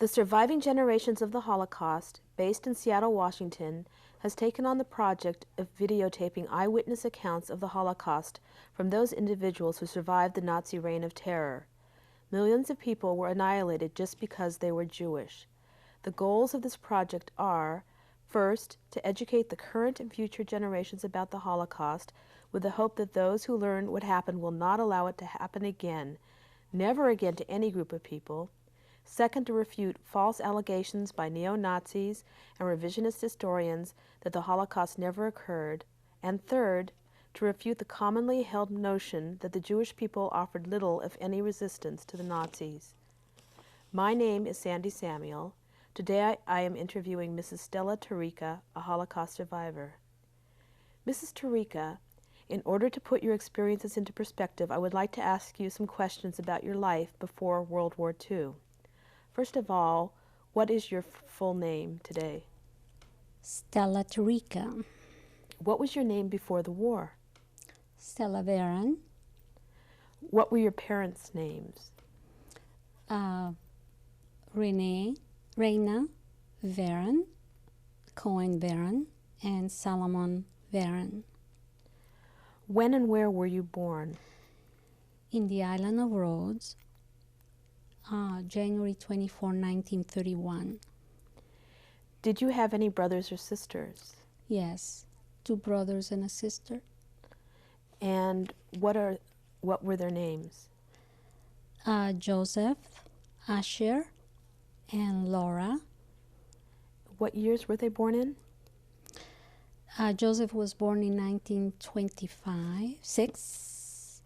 The Surviving Generations of the Holocaust, based in Seattle, Washington, has taken on the project of videotaping eyewitness accounts of the Holocaust from those individuals who survived the Nazi reign of terror. Millions of people were annihilated just because they were Jewish. The goals of this project are, first, to educate the current and future generations about the Holocaust with the hope that those who learn what happened will not allow it to happen again, never again to any group of people. Second, to refute false allegations by neo-Nazis and revisionist historians that the Holocaust never occurred. And third, to refute the commonly held notion that the Jewish people offered little, if any, resistance to the Nazis. My name is Sandy Samuel. Today I am interviewing Mrs. Stella Tarica, a Holocaust survivor. Mrs. Tarica, in order to put your experiences into perspective, I would like to ask you some questions about your life before World War II. First of all, what is your full name today? Stella Tarica. What was your name before the war? Stella Veran. What were your parents' names? Reina Veran, Cohen Veran, and Solomon Veran. When and where were you born? In the island of Rhodes, January 24, 1931. Did you have any brothers or sisters? Yes, 2 brothers and a sister. And what were their names? Joseph, Asher, and Laura. What years were they born in? Joseph was born in 1926.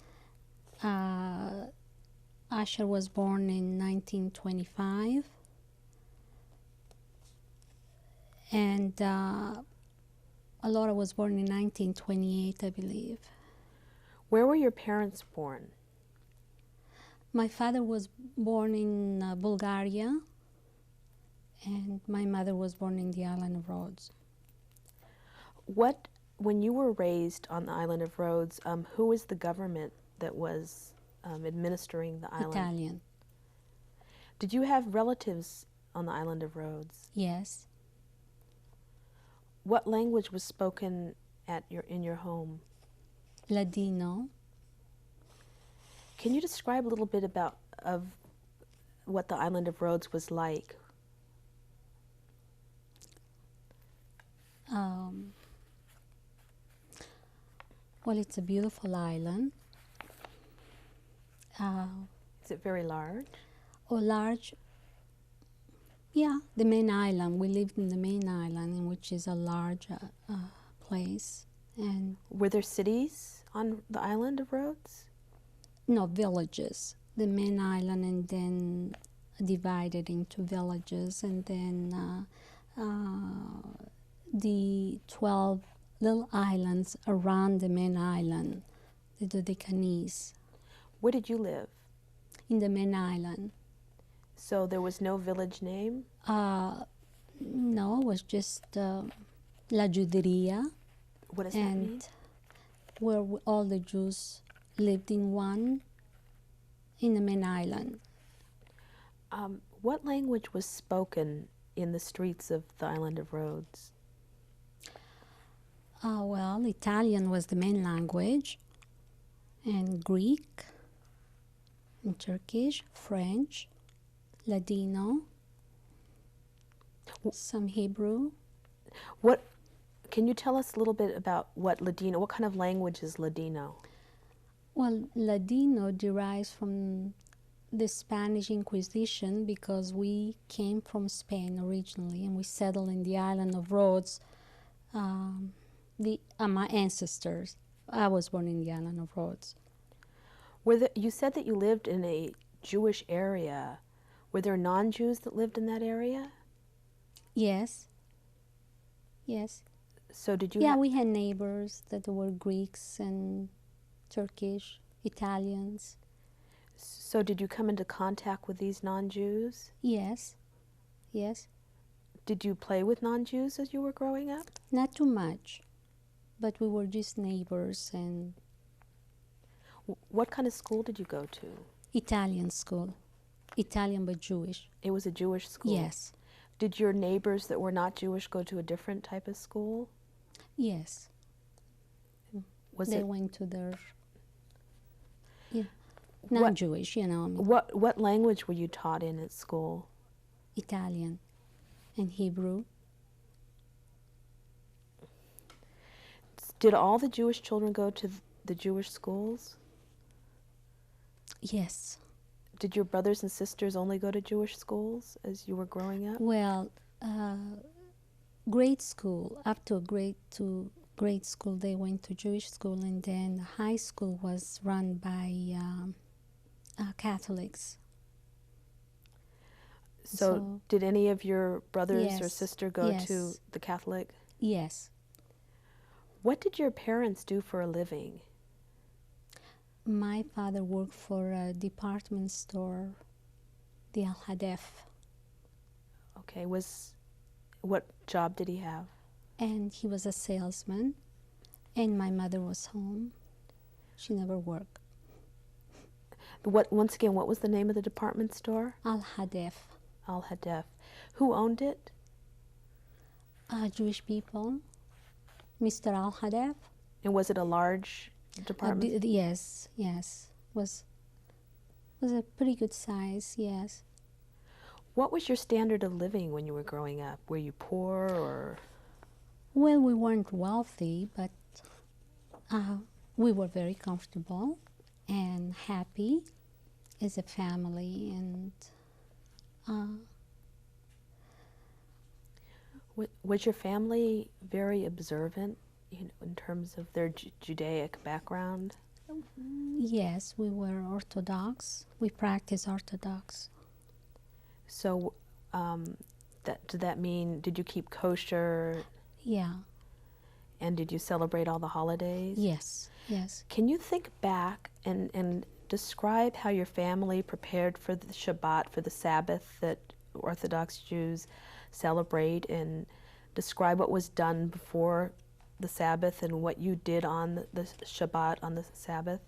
Asher was born in 1925. And Laura was born in 1928, I believe. Where were your parents born? My father was born in Bulgaria, and my mother was born in the island of Rhodes. When you were raised on the island of Rhodes, who was the government that was administering the island? Italian. Did you have relatives on the island of Rhodes? Yes. What language was spoken in your home? Ladino. Can you describe a little bit of what the island of Rhodes was like? Well, it's a beautiful island. Is it very large? Oh, large? Yeah, the main island. We lived in the main island, which is a large place. And were there cities on the island of Rhodes? No, villages. The main island, and then divided into villages, and then the 12 little islands around the main island, the Dodecanese. Where did you live? In the main island. So there was no village name? No, it was just La Juderia. What does that mean? Where all the Jews lived in the main island. What language was spoken in the streets of the island of Rhodes? Well, Italian was the main language, and Greek, and Turkish, French, Ladino, some Hebrew. Can you tell us a little bit about what kind of language is Ladino? Well, Ladino derives from the Spanish Inquisition, because we came from Spain originally, and we settled in the island of Rhodes. My ancestors. I was born in the island of Rhodes. You said that you lived in a Jewish area. Were there non-Jews that lived in that area? Yes. Yes. So did you? Yeah, we had neighbors that were Greeks and Turkish, Italians. So did you come into contact with these non-Jews? Yes. Yes. Did you play with non-Jews as you were growing up? Not too much, but we were just neighbors. And what kind of school did you go to? Italian school. Italian but Jewish. It was a Jewish school? Yes. Did your neighbors that were not Jewish go to a different type of school? Yes. They went to their non-Jewish, you know. I mean, what language were you taught in at school? Italian and Hebrew. Did all the Jewish children go to the Jewish schools? Yes. Did your brothers and sisters only go to Jewish schools as you were growing up? Well, grade school, up to grade school, they went to Jewish school, and then high school was run by Catholics. So did any of your brothers or sister go Yes. to the Catholic? Yes. What did your parents do for a living? My father worked for a department store, the Al Hadef. Okay, what job did he have? And he was a salesman, and my mother was home. She never worked. Once again, what was the name of the department store? Al Hadef. Al Hadef. Who owned it? Jewish people. Mr. Al Hadef. And was it a large department? Yes. Was a pretty good size, yes. What was your standard of living when you were growing up? Were you poor or? Well, we weren't wealthy, but we were very comfortable and happy as a family. And was your family very observant, in terms of their Judaic background? yes, we were Orthodox. We practiced Orthodox. So, did that mean, did you keep kosher? Yeah. And did you celebrate all the holidays? Yes. Can you think back and describe how your family prepared for the Shabbat, for the Sabbath that Orthodox Jews celebrate, and describe what was done before the Sabbath and what you did on the Shabbat, on the Sabbath?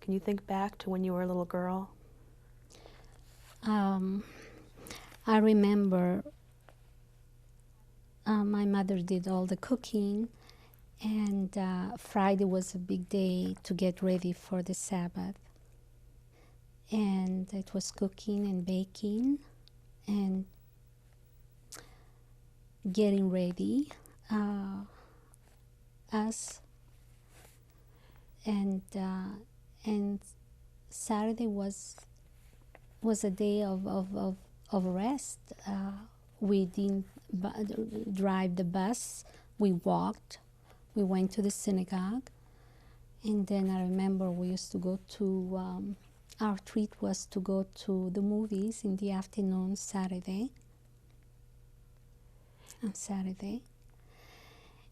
Can you think back to when you were a little girl? I remember my mother did all the cooking, and Friday was a big day to get ready for the Sabbath. And it was cooking and baking and getting ready. Us and Saturday was a day of rest. We didn't drive the bus. We walked. We went to the synagogue, and then I remember we used to go to. Our treat was to go to the movies in the afternoon on Saturday.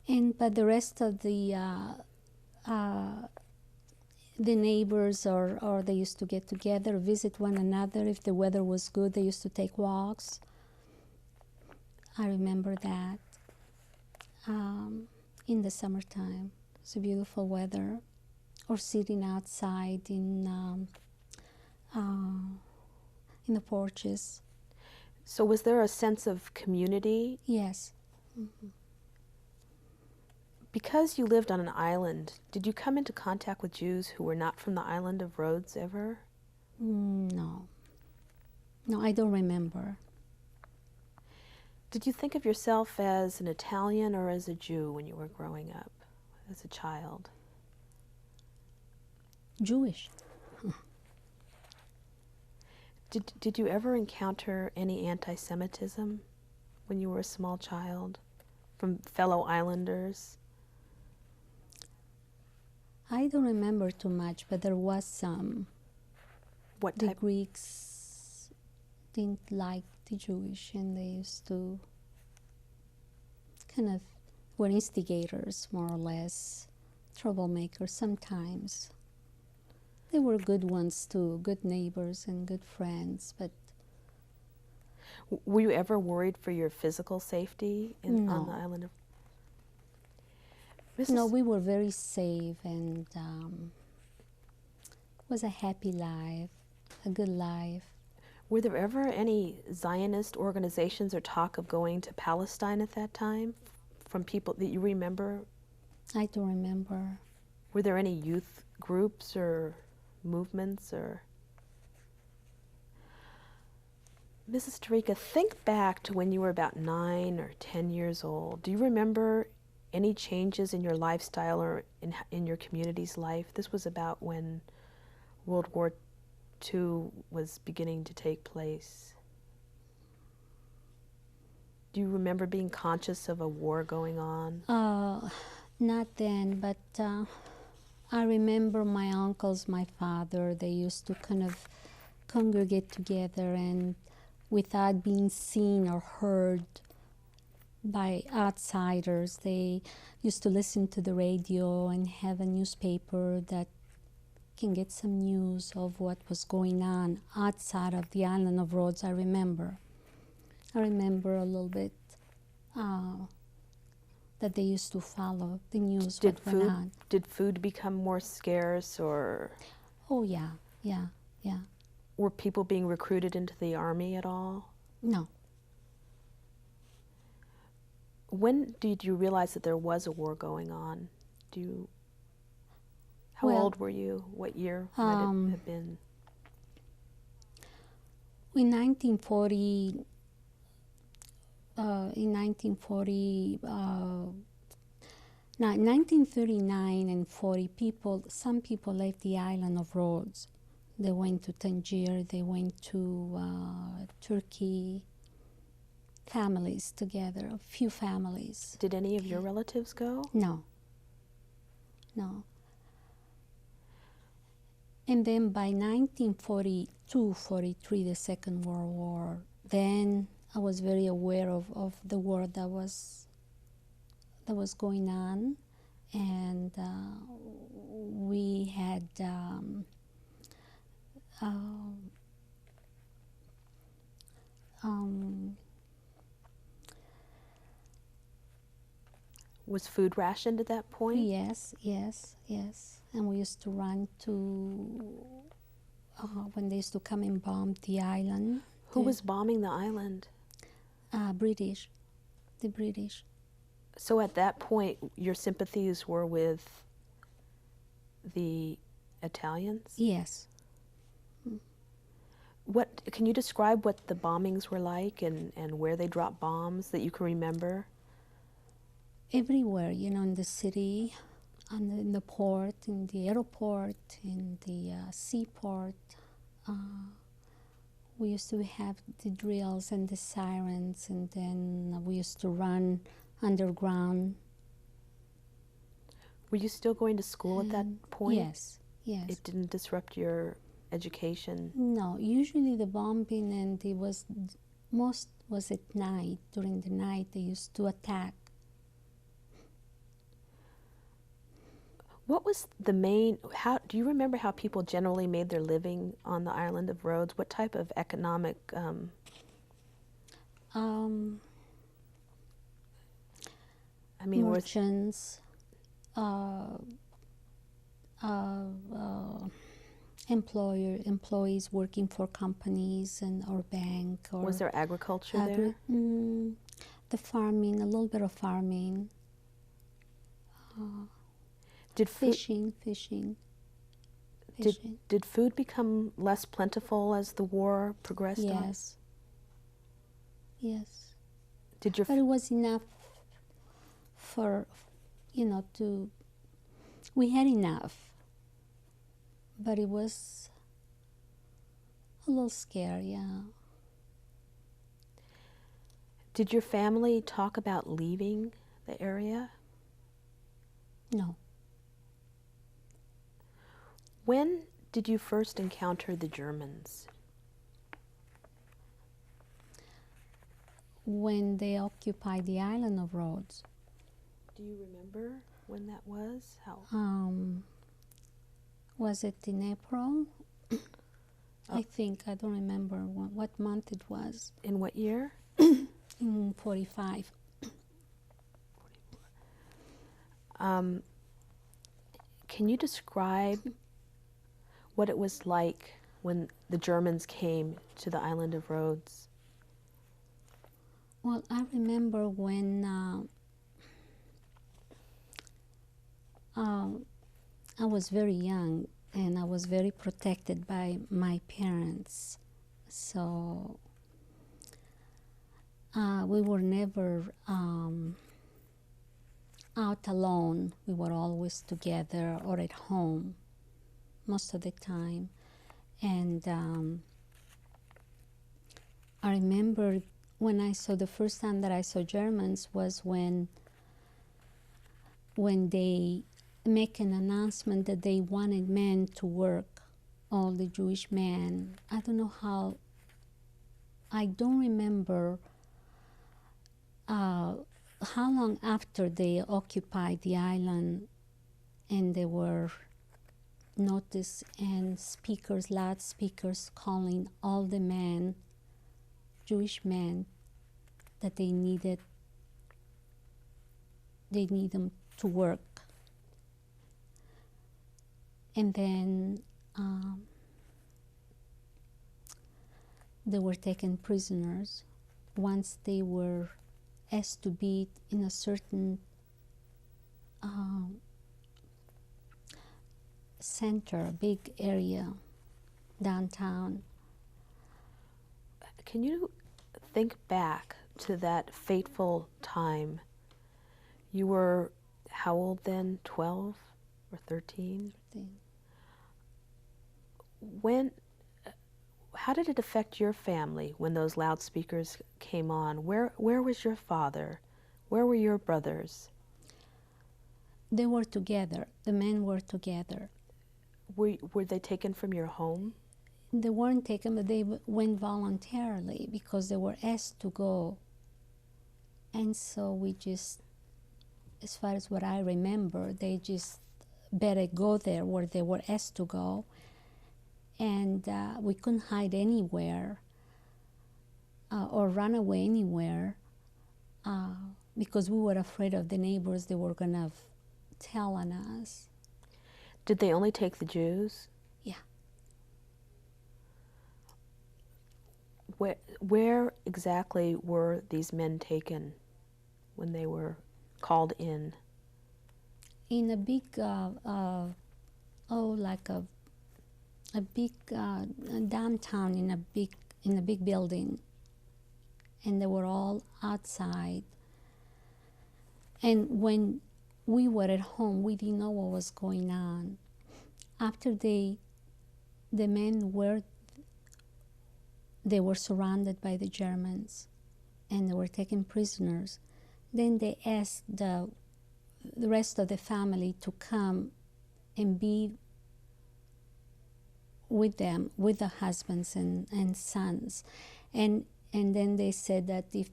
But the rest of the neighbors or they used to get together, visit one another. If the weather was good, they used to take walks. I remember that in the summertime. It's a beautiful weather. Or sitting outside in the porches. So was there a sense of community? Yes. Mm-hmm. Because you lived on an island, did you come into contact with Jews who were not from the island of Rhodes ever? No, I don't remember. Did you think of yourself as an Italian or as a Jew when you were growing up, as a child? Jewish. Did you ever encounter any anti-Semitism when you were a small child from fellow islanders? I don't remember too much, but there was some. What the type? Greeks didn't like the Jewish, and they used to kind of were instigators, more or less, troublemakers sometimes. They were good ones too, good neighbors and good friends, but... Were you ever worried for your physical safety No. on the island of... No, we were very safe, and it was a happy life, a good life. Were there ever any Zionist organizations or talk of going to Palestine at that time from people that you remember? I don't remember. Were there any youth groups or movements or? Mrs. Tarica, think back to when you were about 9 or 10 years old. Do you remember any changes in your lifestyle or in your community's life? This was about when World War II was beginning to take place. Do you remember being conscious of a war going on? Not then, but I remember my uncles, my father, they used to kind of congregate together, and without being seen or heard by outsiders, they used to listen to the radio and have a newspaper that can get some news of what was going on outside of the island of Rhodes. I remember a little bit that they used to follow the news. Did food become more scarce, or? Oh yeah. Were people being recruited into the army at all? No. When did you realize that there was a war going on? How old were you? What year might it have been? In 1940, in 1939 and 40, some people left the island of Rhodes. They went to Tangier, they went to Turkey, families together, a few families. Did any of your relatives go? No. And then by 1942, 43, the Second World War, then I was very aware of the war that was going on, and we had was food rationed at that point? Yes. And we used to run to when they used to come and bomb the island. Who was bombing the island? British. The British. So at that point, your sympathies were with the Italians? Yes. Can you describe what the bombings were like and where they dropped bombs that you can remember? Everywhere, in the city, in the port, in the airport, in the seaport. We used to have the drills and the sirens, and then we used to run underground. Were you still going to school at that point? Yes. It didn't disrupt your education? No, usually the bombing and most was at night. During the night they used to attack. What was the main, do you remember how people generally made their living on the island of Rhodes? What type of economic merchants, employees working for companies or bank. Or was there agriculture there? The farming, a little bit of farming. Fishing. Did food become less plentiful as the war progressed on? Yes. But it was enough for, we had enough. But it was a little scary, yeah. Did your family talk about leaving the area? No. When did you first encounter the Germans? When they occupied the island of Rhodes. Do you remember when that was? Was it in April? I think, I don't remember what month it was. In what year? In 45. Can you describe what it was like when the Germans came to the island of Rhodes? Well, I remember when I was very young and I was very protected by my parents. So we were never out alone. We were always together or at home most of the time. And I remember when I saw the first time that I saw Germans was when they make an announcement that they wanted men to work, all the Jewish men. I don't know how, I don't remember how long after they occupied the island and they were noticed and speakers, loudspeakers calling all the men, Jewish men, that they need them to work. And then they were taken prisoners. Once they were asked to be in a certain center, a big area downtown. Can you think back to that fateful time? You were how old then? 12 or 13? How did it affect your family when those loudspeakers came on? Where was your father? Where were your brothers? They were together. The men were together. Were they taken from your home? They weren't taken, but they went voluntarily because they were asked to go. And so we just, as far as what I remember, they just better go there where they were asked to go. And we couldn't hide anywhere or run away anywhere because we were afraid of the neighbors. They were going to tell on us. Did they only take the Jews? Yeah. Where exactly were these men taken when they were called in? In a big, like a big downtown in a big building, and they were all outside. And when we were at home, we didn't know what was going on. After the men were surrounded by the Germans, and they were taken prisoners. Then they asked the rest of the family to come and be with them, with the husbands and sons. And then they said that if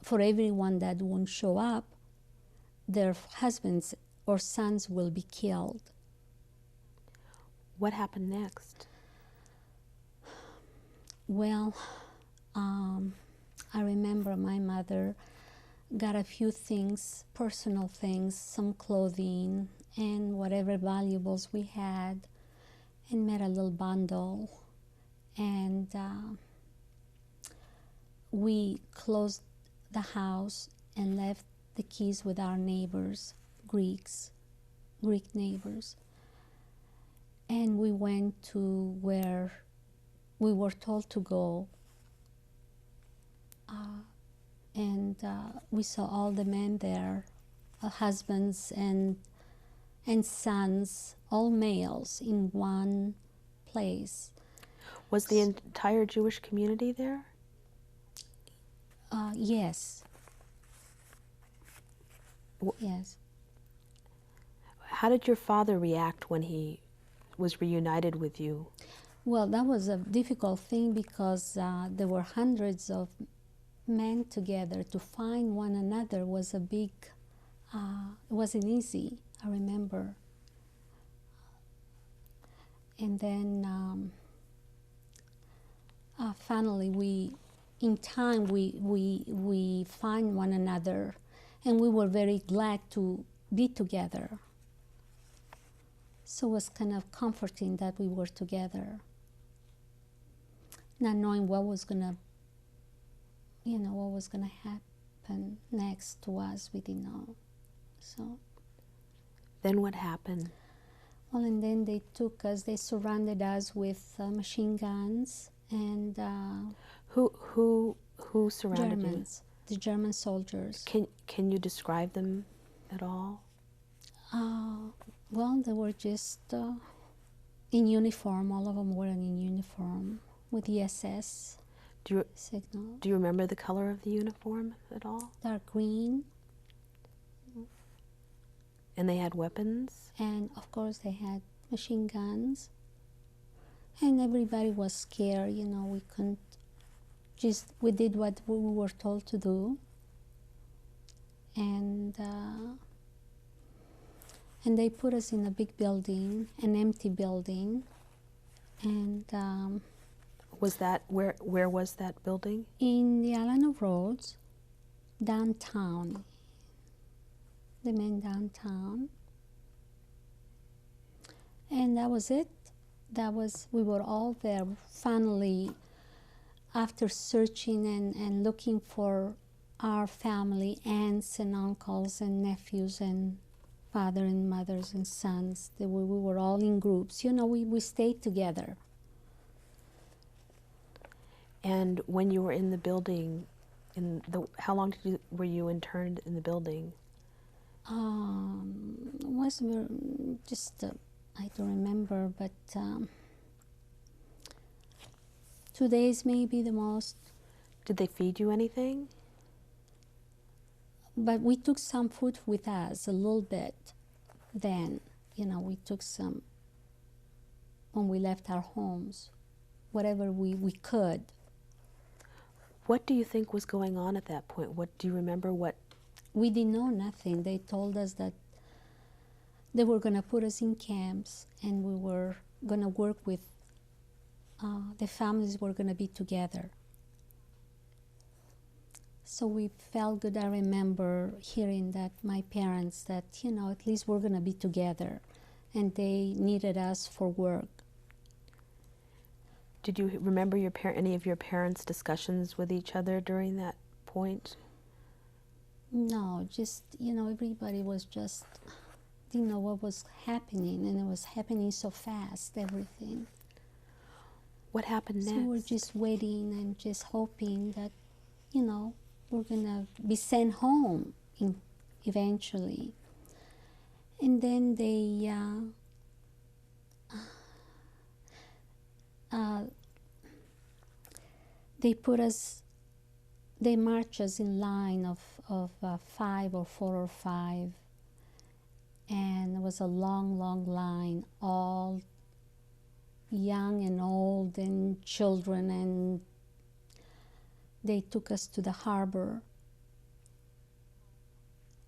for everyone that won't show up, their husbands or sons will be killed. What happened next? Well, I remember my mother got a few things, personal things, some clothing and whatever valuables we had, and made a little bundle. And we closed the house and left the keys with our neighbors, Greek neighbors. And we went to where we were told to go. And we saw all the men there, husbands and sons, all males in one place. Was the entire Jewish community there? Yes. Yes. How did your father react when he was reunited with you? Well, that was a difficult thing because there were hundreds of men together. To find one another was a big, it wasn't easy, I remember. And then finally in time we find one another, and we were very glad to be together. So it was kind of comforting that we were together. not knowing what was gonna, what was gonna happen next to us. We didn't know. So. Then what happened? Well, and then they took us. They surrounded us with machine guns and Who surrounded Germans. The German soldiers. Can you describe them at all? Well, they were just in uniform. All of them were in uniform with the SS signal. Do you remember the color of the uniform at all? Dark green. And they had weapons? And of course they had machine guns. And everybody was scared, we couldn't we did what we were told to do. And they put us in a big building, an empty building. And was that, where was that building? In the Alano Roads, downtown. The main downtown. And that was it. We were all there. Finally, after searching and looking for our family, aunts and uncles and nephews and father and mothers and sons, we were all in groups. We stayed together. And when you were in the building, how long were you interned in the building? Was just I don't remember, but 2 days maybe the most. Did they feed you anything? But we took some food with us, a little bit. Then, we took some when we left our homes, whatever we could. What do you think was going on at that point? What do you remember? What? We didn't know nothing. They told us that they were going to put us in camps and we were going to work with, the families were going to be together. So we felt good. I remember hearing that my parents, that, at least we're going to be together, and they needed us for work. Did you remember any of your parents' discussions with each other during that point? No, just, everybody was just, didn't know what was happening, and it was happening so fast, everything. What happened next? So we're just waiting and just hoping that, we're going to be sent home eventually. And then they march us in line of 5 or 4 or 5, and it was a long, long line, all young and old and children, and they took us to the harbor,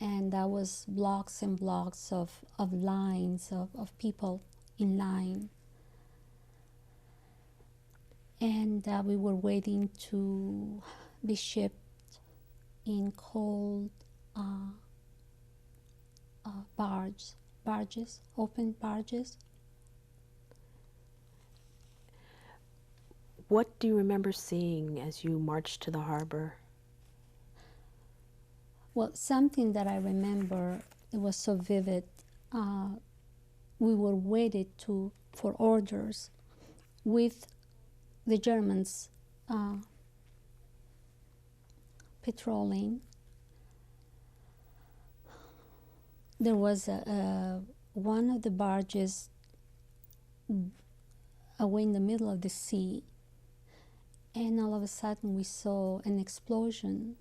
and that was blocks and blocks of lines of people in line. And we were waiting to be shipped in cold barges, open barges. What do you remember seeing as you marched to the harbor? Well, something that I remember, it was so vivid. We were waited for orders with the Germans patrolling. There was one of the barges away in the middle of the sea, and all of a sudden we saw an explosion.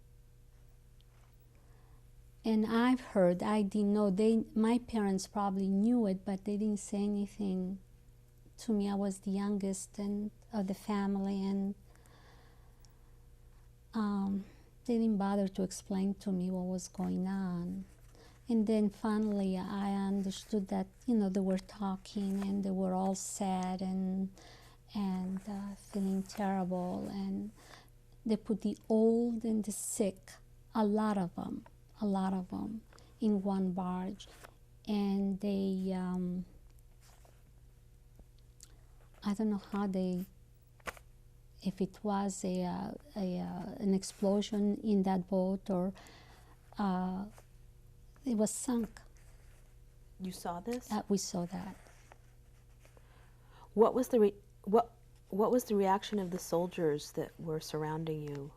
And I've heard, I didn't know, my parents probably knew it, but they didn't say anything to me. I was the youngest of the family, and they didn't bother to explain to me what was going on. And then finally I understood that, they were talking and they were all sad and feeling terrible, and they put the old and the sick, a lot of them, in one barge. And they, I don't know how they if it was an explosion in that boat or it was sunk. You saw this? We saw that. What was the what was the reaction of the soldiers that were surrounding you?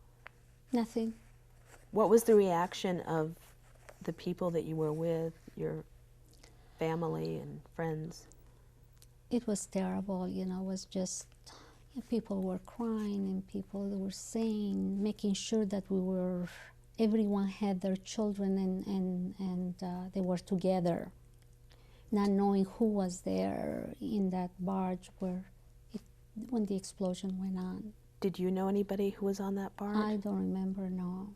Nothing. What was the reaction of the people that you were with, your family and friends? It was terrible, you know. It was just people were crying and people were saying, making sure that everyone had their children and they were together, not knowing who was there in that barge when the explosion went on. Did you know anybody who was on that barge? I don't remember, no.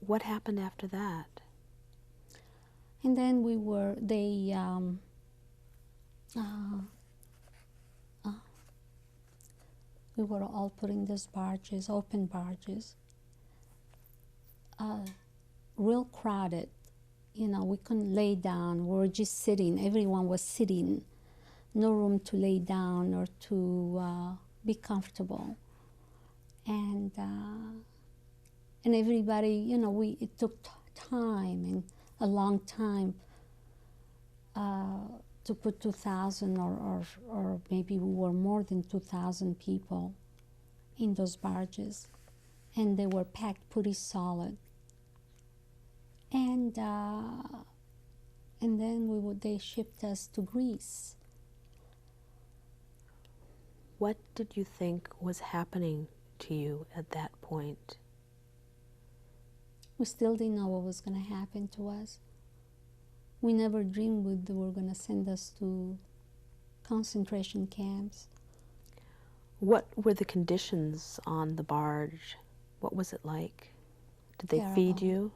What happened after that? And then we were all put in these barges, open barges, real crowded. You know, we couldn't lay down. We were just sitting. Everyone was sitting. No room to lay down or to be comfortable. And everybody, you know, it took time and a long time to put 2,000 or maybe we were more than 2,000 people in those barges. And they were packed pretty solid. And then they shipped us to Greece. What did you think was happening to you at that point? We still didn't know what was going to happen to us. We never dreamed they were going to send us to concentration camps. What were the conditions on the barge? What was it like? Did they Terrible. feed you?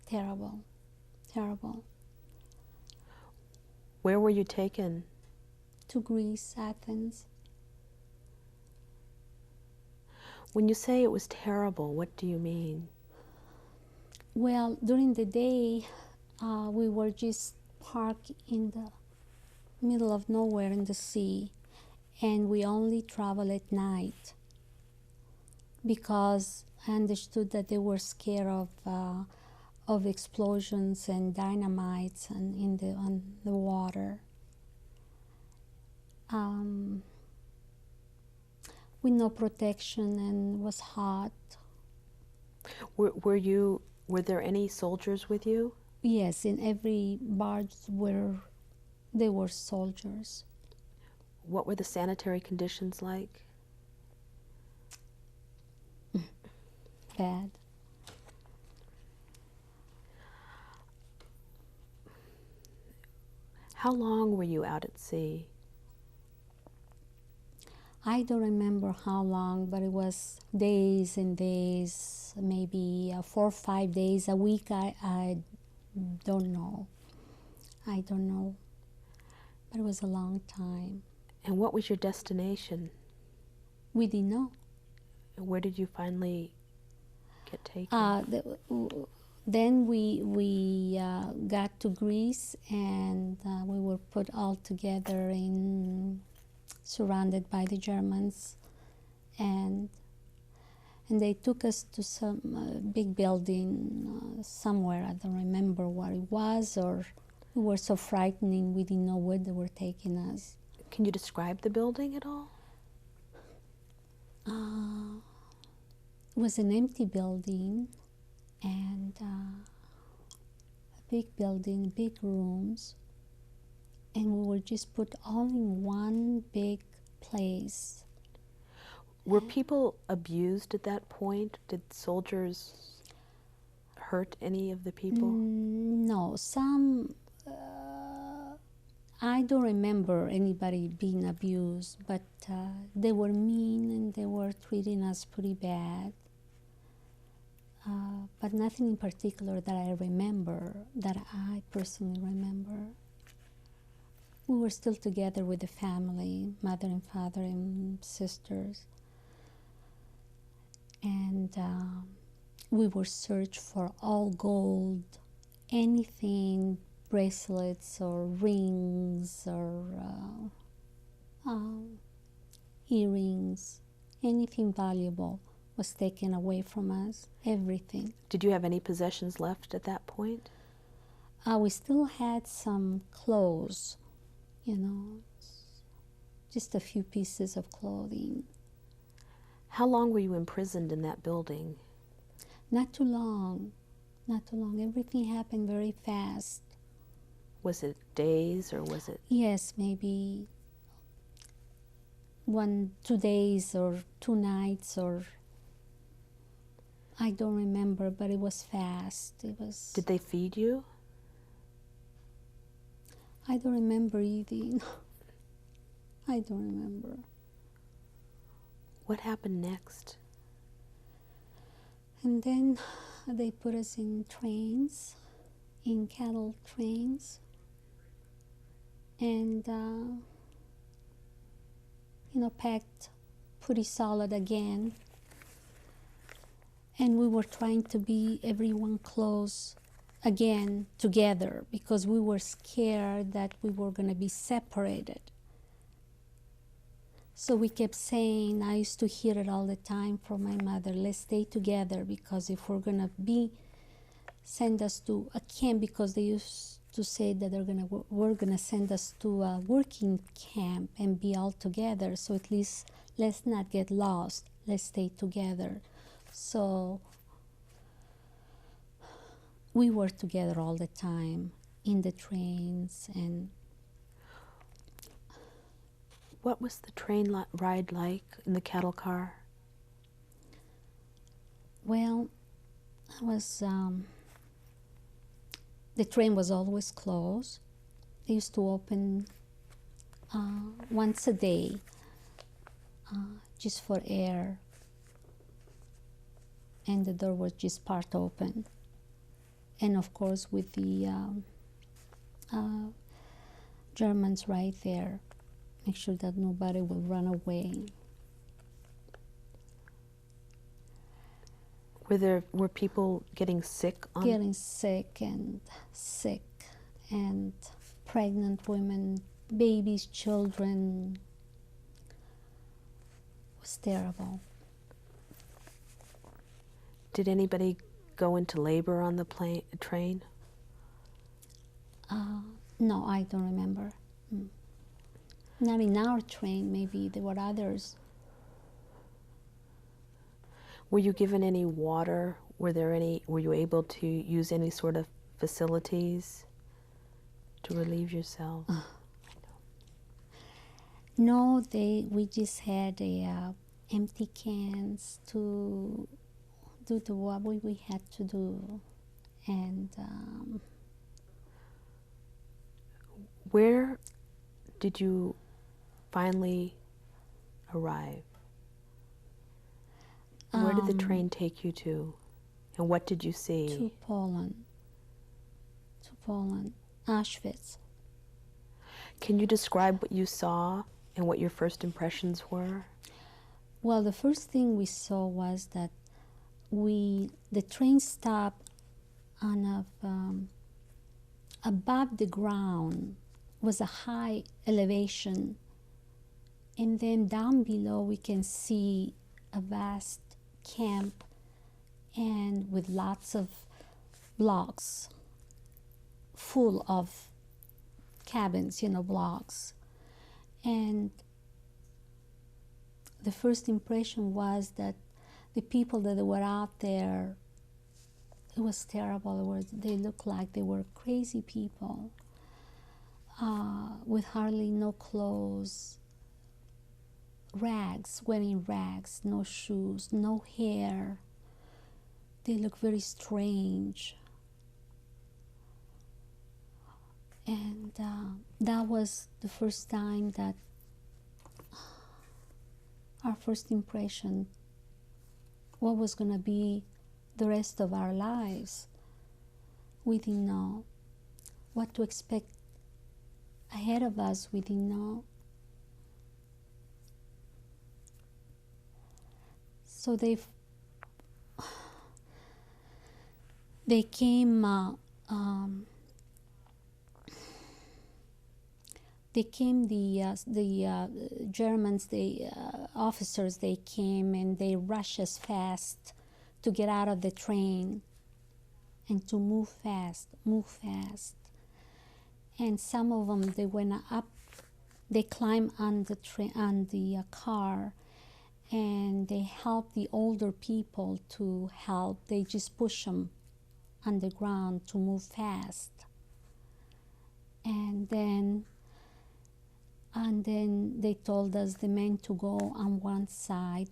Terrible, terrible. Where were you taken? To Greece, Athens. When you say it was terrible, what do you mean? Well, during the day, we were just parked in the middle of nowhere in the sea, and we only travel at night because I understood that they were scared of explosions and dynamites and on the water. With no protection, and it was hot. Were there any soldiers with you? Yes, in every barge there were soldiers. What were the sanitary conditions like? Bad. How long were you out at sea? I don't remember how long, but it was days and days, maybe 4 or 5 days a week. I don't know. I don't know. But it was a long time. And what was your destination? We didn't know. And where did you finally get taken? Then we got to Greece, and we were put all together surrounded by the Germans, and they took us to some big building somewhere. I don't remember what it was, or we were so frightening we didn't know where they were taking us. Can you describe the building at all? It was an empty building, and a big building, big rooms, and we were just put all in one big place. Were people abused at that point? Did soldiers hurt any of the people? No, some. I don't remember anybody being abused, but they were mean and they were treating us pretty bad. But nothing in particular that I remember, that I personally remember. We were still together with the family, mother and father and sisters. And we were searched for all gold, anything, bracelets or rings or earrings, anything valuable was taken away from us, everything. Did you have any possessions left at that point? We still had some clothes, you know, just a few pieces of clothing. How long were you imprisoned in that building? Not too long, not too long. Everything happened very fast. Was it days or was it? Yes, maybe 2 days or 2 nights, or I don't remember, but it was fast. It was. Did they feed you? I don't remember eating. I don't remember. What happened next? And then they put us in trains, in cattle trains, and packed pretty solid again. And we were trying to be everyone close again together because we were scared that we were going to be separated. So we kept saying, I used to hear it all the time from my mother, let's stay together, because if we're going to send us to a camp, because they used to say that we're going to send us to a working camp and be all together, so at least let's not get lost, let's stay together. So we were together all the time in the trains. And what was the train ride like in the cattle car? Well, the train was always closed. They used to open once a day, just for air, and the door was just part open. And of course with the Germans right there, make sure that nobody will run away. Were people getting sick? Getting sick and pregnant women, babies, children. It was terrible. Did anybody go into labor on the train? No, I don't remember. Not in our train, maybe there were others. Were you given any water? Were you able to use any sort of facilities to relieve yourself? No, we just had empty cans to do what we had to do. And where did you finally arrive? Where did the train take you to? And what did you see? To Poland, Auschwitz. Can you describe what you saw and what your first impressions were? Well, the first thing we saw was that the train stopped on above the ground, was a high elevation, and then down below we can see a vast camp, and with lots of blocks full of cabins, blocks. And the first impression was that the people that were out there, it was terrible. They looked like they were crazy people, with hardly no clothes, wearing rags, no shoes, no hair. They look very strange. And that was the first time that our first impression, what was going to be the rest of our lives. We didn't know what to expect ahead of us. We didn't know. So they came they came, the Germans, the officers, they came and they rushed us fast to get out of the train and to move fast, move fast. And some of them, they went up, they climbed on the on the car, and they helped the older people to help. They just push them on the ground to move fast. And then they told us, the men, to go on one side,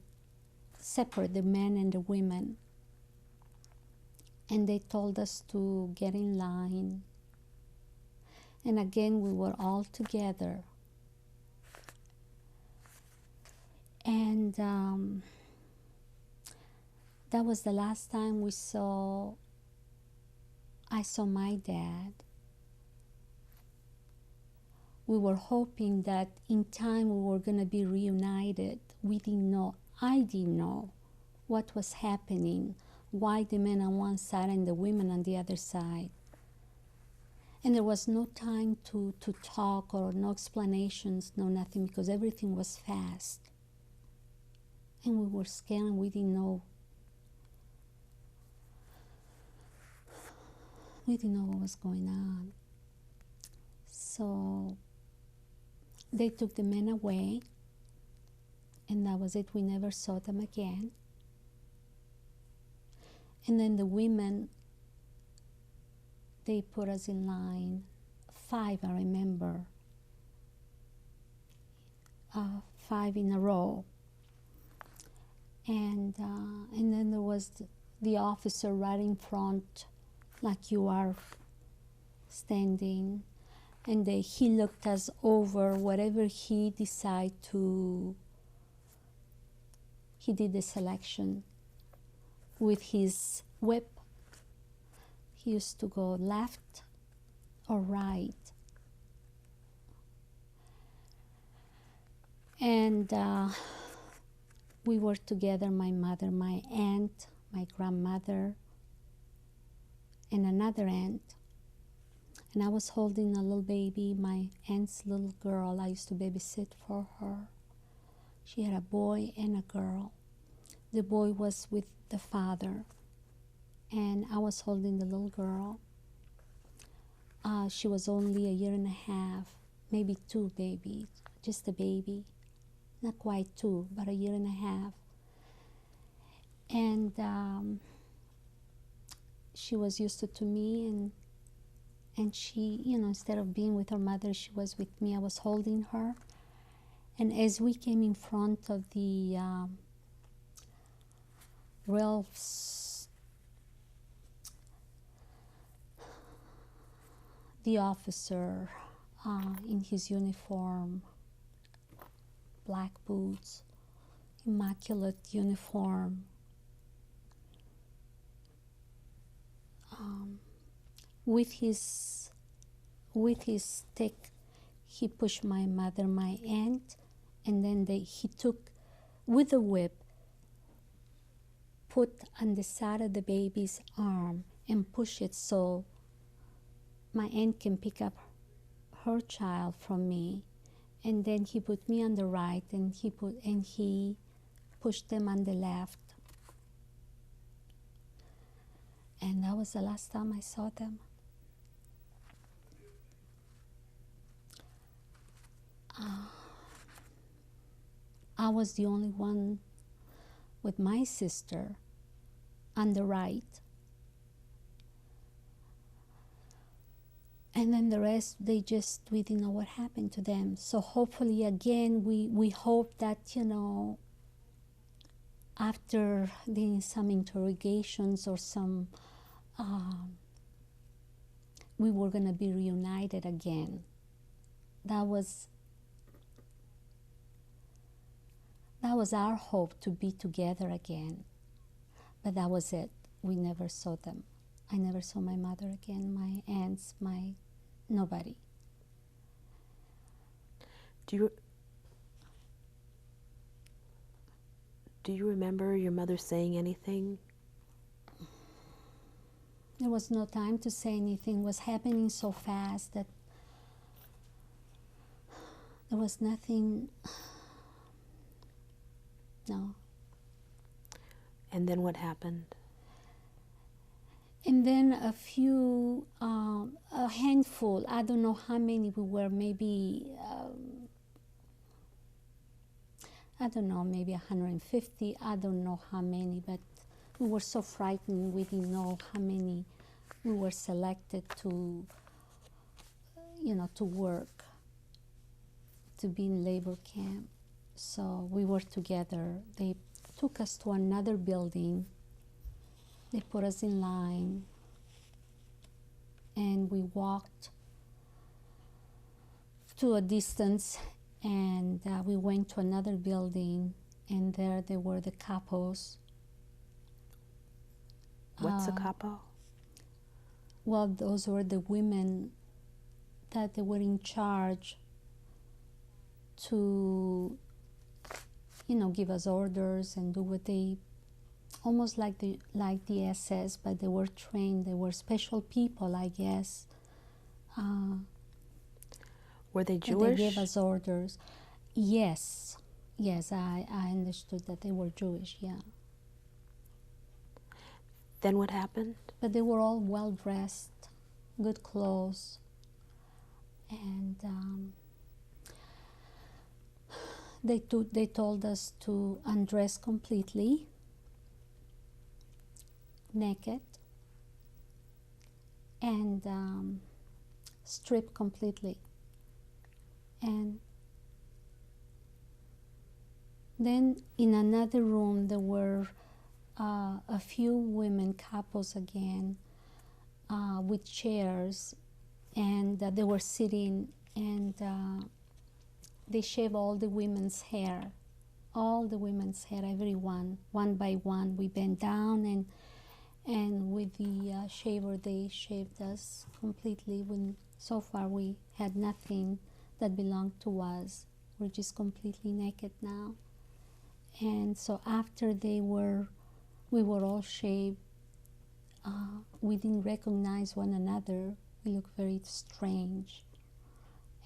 separate the men and the women. And they told us to get in line. And again, we were all together. And that was the last time I saw my dad. We were hoping that in time we were going to be reunited. We didn't know, I didn't know what was happening, why the men on one side and the women on the other side. And there was no time to talk, or no explanations, no nothing, because everything was fast. And we were scared and we didn't know. We didn't know what was going on. So they took the men away, and that was it. We never saw them again. And then the women, they put us in line, 5, I remember, 5 in a row. And then there was the officer right in front, like you are standing. And he looked us over, whatever he decided to, he did the selection with his whip. He used to go left or right. And we were together, my mother, my aunt, my grandmother, and another aunt. And I was holding a little baby, my aunt's little girl. I used to babysit for her. She had a boy and a girl. The boy was with the father, and I was holding the little girl. She was only 1.5 years, maybe 2 babies, just a baby. Not quite 2, but 1.5 years. And she was used to me, and she, instead of being with her mother, she was with me. I was holding her. And as we came in front of the rails, the officer in his uniform, black boots, immaculate uniform, with his stick, he pushed my mother, my aunt, and then he took, with the whip, put on the side of the baby's arm and push it so my aunt can pick up her child from me. And then he put me on the right, and he pushed them on the left. And that was the last time I saw them. I was the only one with my sister on the right. And then the rest, we didn't know what happened to them. So hopefully, again, we hope that, after some interrogations or some, we were going to be reunited again. That was our hope, to be together again. But that was it. We never saw them. I never saw my mother again, my aunts, nobody. Do you remember your mother saying anything? There was no time to say anything. It was happening so fast that There was nothing, no. And then what happened? And then a handful, I don't know how many we were, maybe, I don't know, maybe 150, I don't know how many, but we were so frightened, we didn't know how many we were selected to, to work, to be in labor camp. So we were together. They took us to another building. They put us in line, and we walked to a distance, and we went to another building, and there they were the capos. What's a capo? Well, those were the women that they were in charge to, give us orders and do what they, almost like the SS, but they were trained. They were special people, I guess. Were they Jewish? They gave us orders. Yes, I understood that they were Jewish, yeah. Then what happened? But they were all well dressed, good clothes, and they told us to undress completely, naked, and strip completely. And then in another room there were a few women couples again, with chairs, and they were sitting, and they shaved all the women's hair, everyone, one by one. We bent down, and with the shaver they shaved us completely. When so far we had nothing that belonged to us. We're just completely naked now. And so after we were all shaved, we didn't recognize one another. We looked very strange.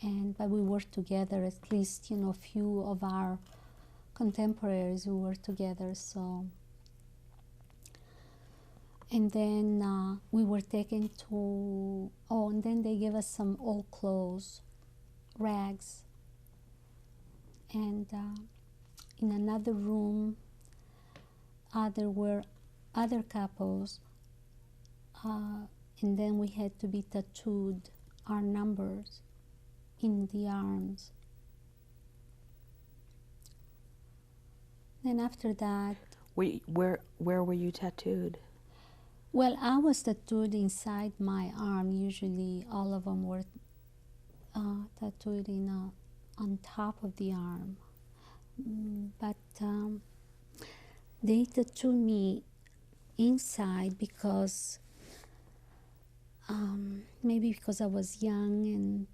But we were together, at least, a few of our contemporaries who were together. So, and then we were taken to, and then they gave us some old clothes, rags. And in another room, there were other couples, and then we had to be tattooed, our numbers, in the arms. Then after that... Where were you tattooed? Well, I was tattooed inside my arm. Usually all of them were tattooed on top of the arm. But they tattooed me inside because maybe because I was young, and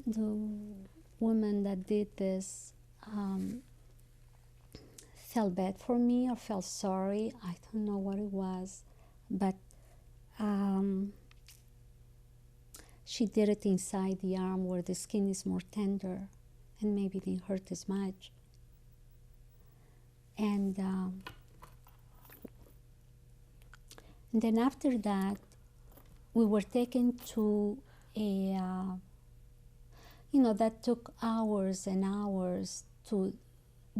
the woman that did this felt bad for me or felt sorry. I don't know what it was, but she did it inside the arm where the skin is more tender, and maybe it didn't hurt as much. And then after that, we were taken to a, that took hours and hours to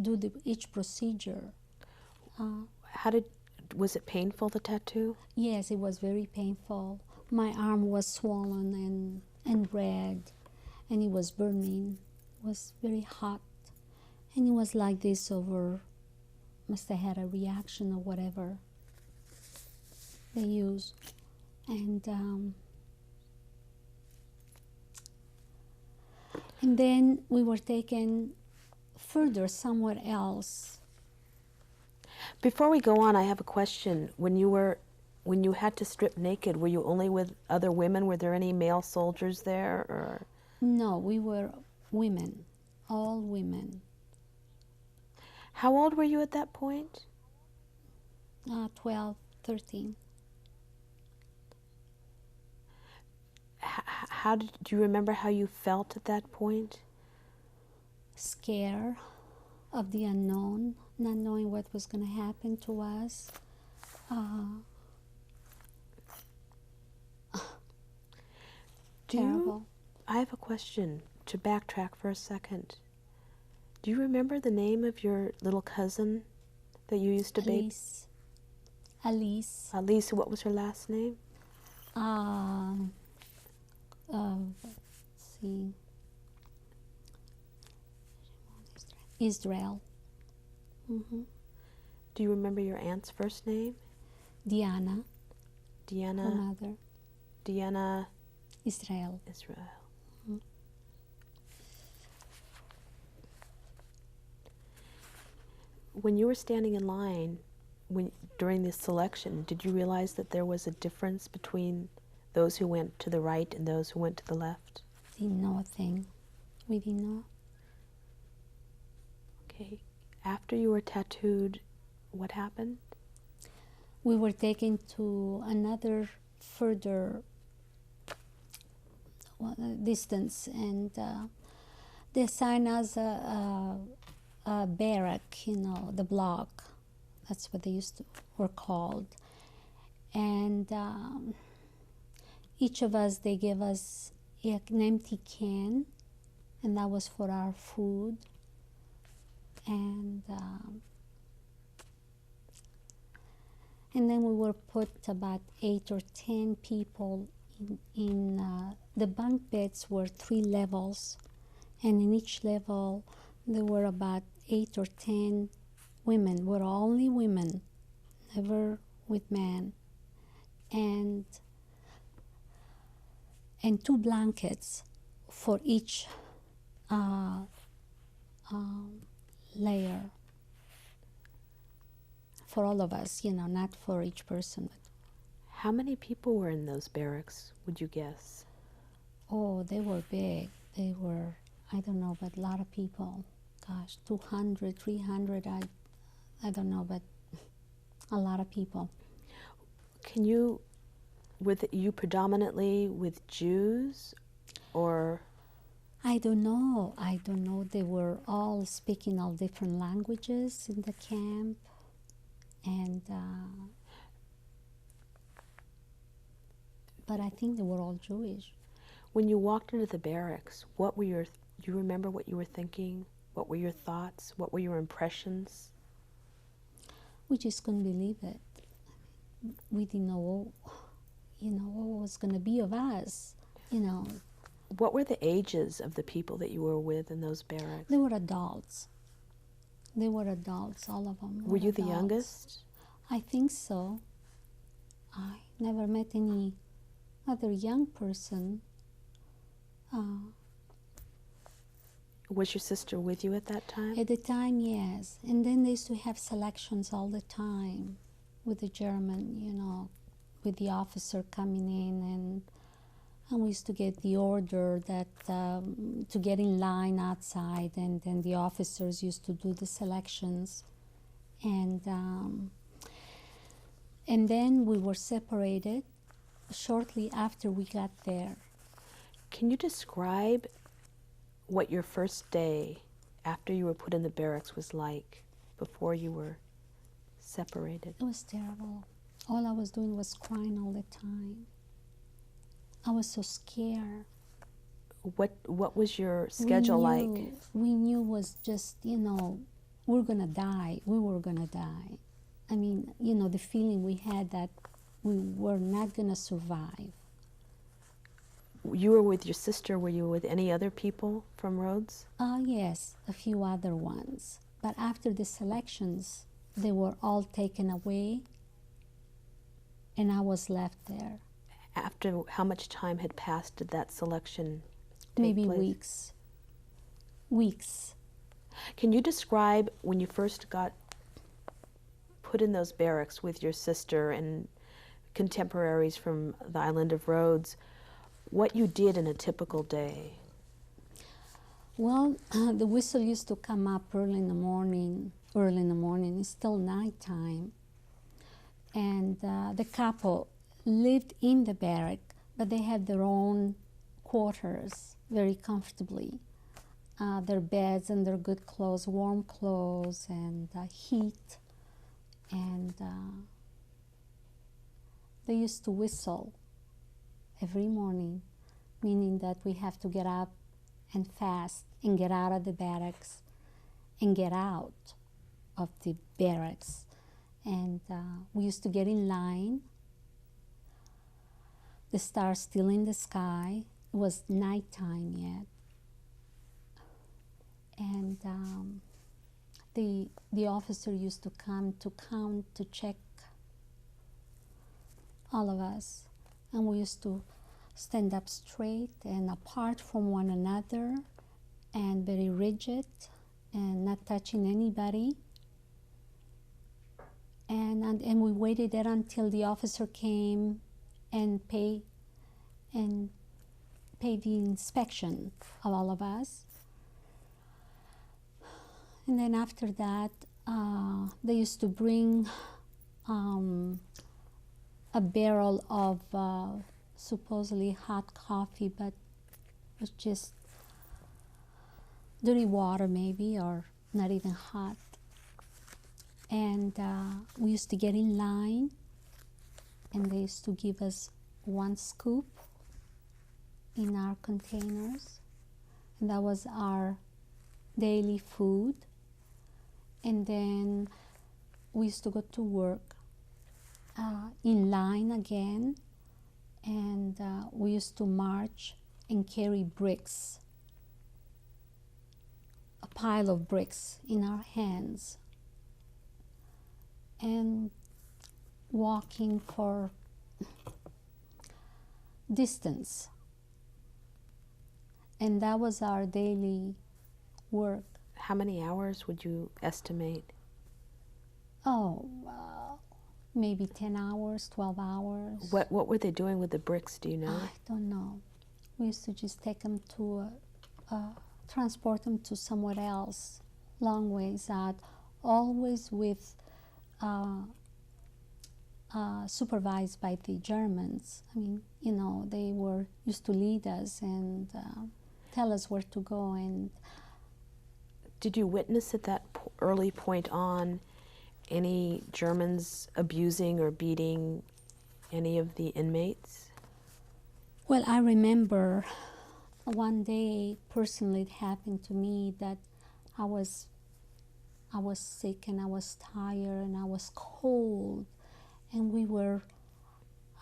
do each procedure. Was it painful, the tattoo? Yes, it was very painful. My arm was swollen and red, and it was burning. It was very hot. And it was like this must have had a reaction or whatever they use. And then we were taken further somewhere else. Before we go on, I have a question. When you had to strip naked, were you only with other women? Were there any male soldiers there? Or? No, we were women, all women. How old were you at that point? 12, 13. Do you remember how you felt at that point? scare of the unknown, not knowing what was going to happen to us. Terrible. I have a question to backtrack for a second. Do you remember the name of your little cousin that you used to baby? Alice. Alice, what was her last name? Let's see. Israel. Mm-hmm. Do you remember your aunt's first name? Diana. Diana. Her mother. Diana. Israel. Israel. Mm-hmm. When you were standing in line, during this selection, did you realize that there was a difference between those who went to the right and those who went to the left? Didn't know a thing. We didn't know. Okay. After you were tattooed, what happened? We were taken to another further distance, and they assigned us a barrack, the block. That's what they were called. And each of us, they gave us an empty can, and that was for our food. And then we were put about 8 or 10 people in the bunk beds were 3 levels, and in each level there were about 8 or 10 women. We're only women, never with men, and 2 blankets for each layer, for all of us, not for each person. How many people were in those barracks, would you guess? Oh, they were big. They were, I don't know, but a lot of people. Gosh, 200, 300, I don't know, but a lot of people. Were you predominantly with Jews, or? I don't know. They were all speaking all different languages in the camp, and but I think they were all Jewish. When you walked into the barracks, do you remember what you were thinking? What were your thoughts? What were your impressions? We just couldn't believe it. We didn't know, what was going to be of us, What were the ages of the people that you were with in those barracks? They were adults. All of them. Were you the youngest? I think so. I never met any other young person. Was your sister with you at that time? At the time, yes. And then they used to have selections all the time with the German, with the officer coming in, and we used to get the order that to get in line outside, and then the officers used to do the selections, and then we were separated shortly after we got there. Can you describe what your first day after you were put in the barracks was like before you were separated? It was terrible. All I was doing was crying all the time. I was so scared. What was your schedule like? We knew was just, we're gonna die. We were gonna die. I mean, the feeling we had that we were not gonna survive. You were with your sister. Were you with any other people from Rhodes? Yes, a few other ones. But after the selections, they were all taken away, and I was left there. After how much time had passed did that selection take Maybe place? Weeks. Can you describe when you first got put in those barracks with your sister and contemporaries from the island of Rhodes, what you did in a typical day? Well, the whistle used to come up early in the morning. It's still nighttime. And the couple lived in the barrack, but they had their own quarters very comfortably. their beds and their good clothes, warm clothes, and heat. And they used to whistle every morning, meaning that we have to get up and fast and get out of the barracks and get out of the barracks. And we used to get in line, the stars still in the sky. It was nighttime yet. And the officer used to come to count, to check all of us. And we used to stand up straight and apart from one another and very rigid and not touching anybody. And we waited there until the officer came and paid the inspection of all of us. And then after that, they used to bring a barrel of supposedly hot coffee, but it was just dirty water maybe, or not even hot. And we used to get in line, and they used to give us one scoop in our containers, and that was our daily food. And then we used to go to work in line again, and we used to march and carry bricks, a pile of bricks in our hands, and walking for distance. And that was our daily work. How many hours would you estimate? Oh, maybe 10 hours, 12 hours. What were they doing with the bricks, do you know? I don't know. We used to just take them to, transport them to somewhere else, long ways out, always with, supervised by the Germans. I mean, you know, they were used to lead us and tell us where to go. And did you witness at that early point on any Germans abusing or beating any of the inmates? Well, I remember one day personally it happened to me that I was sick and I was tired and I was cold, and we were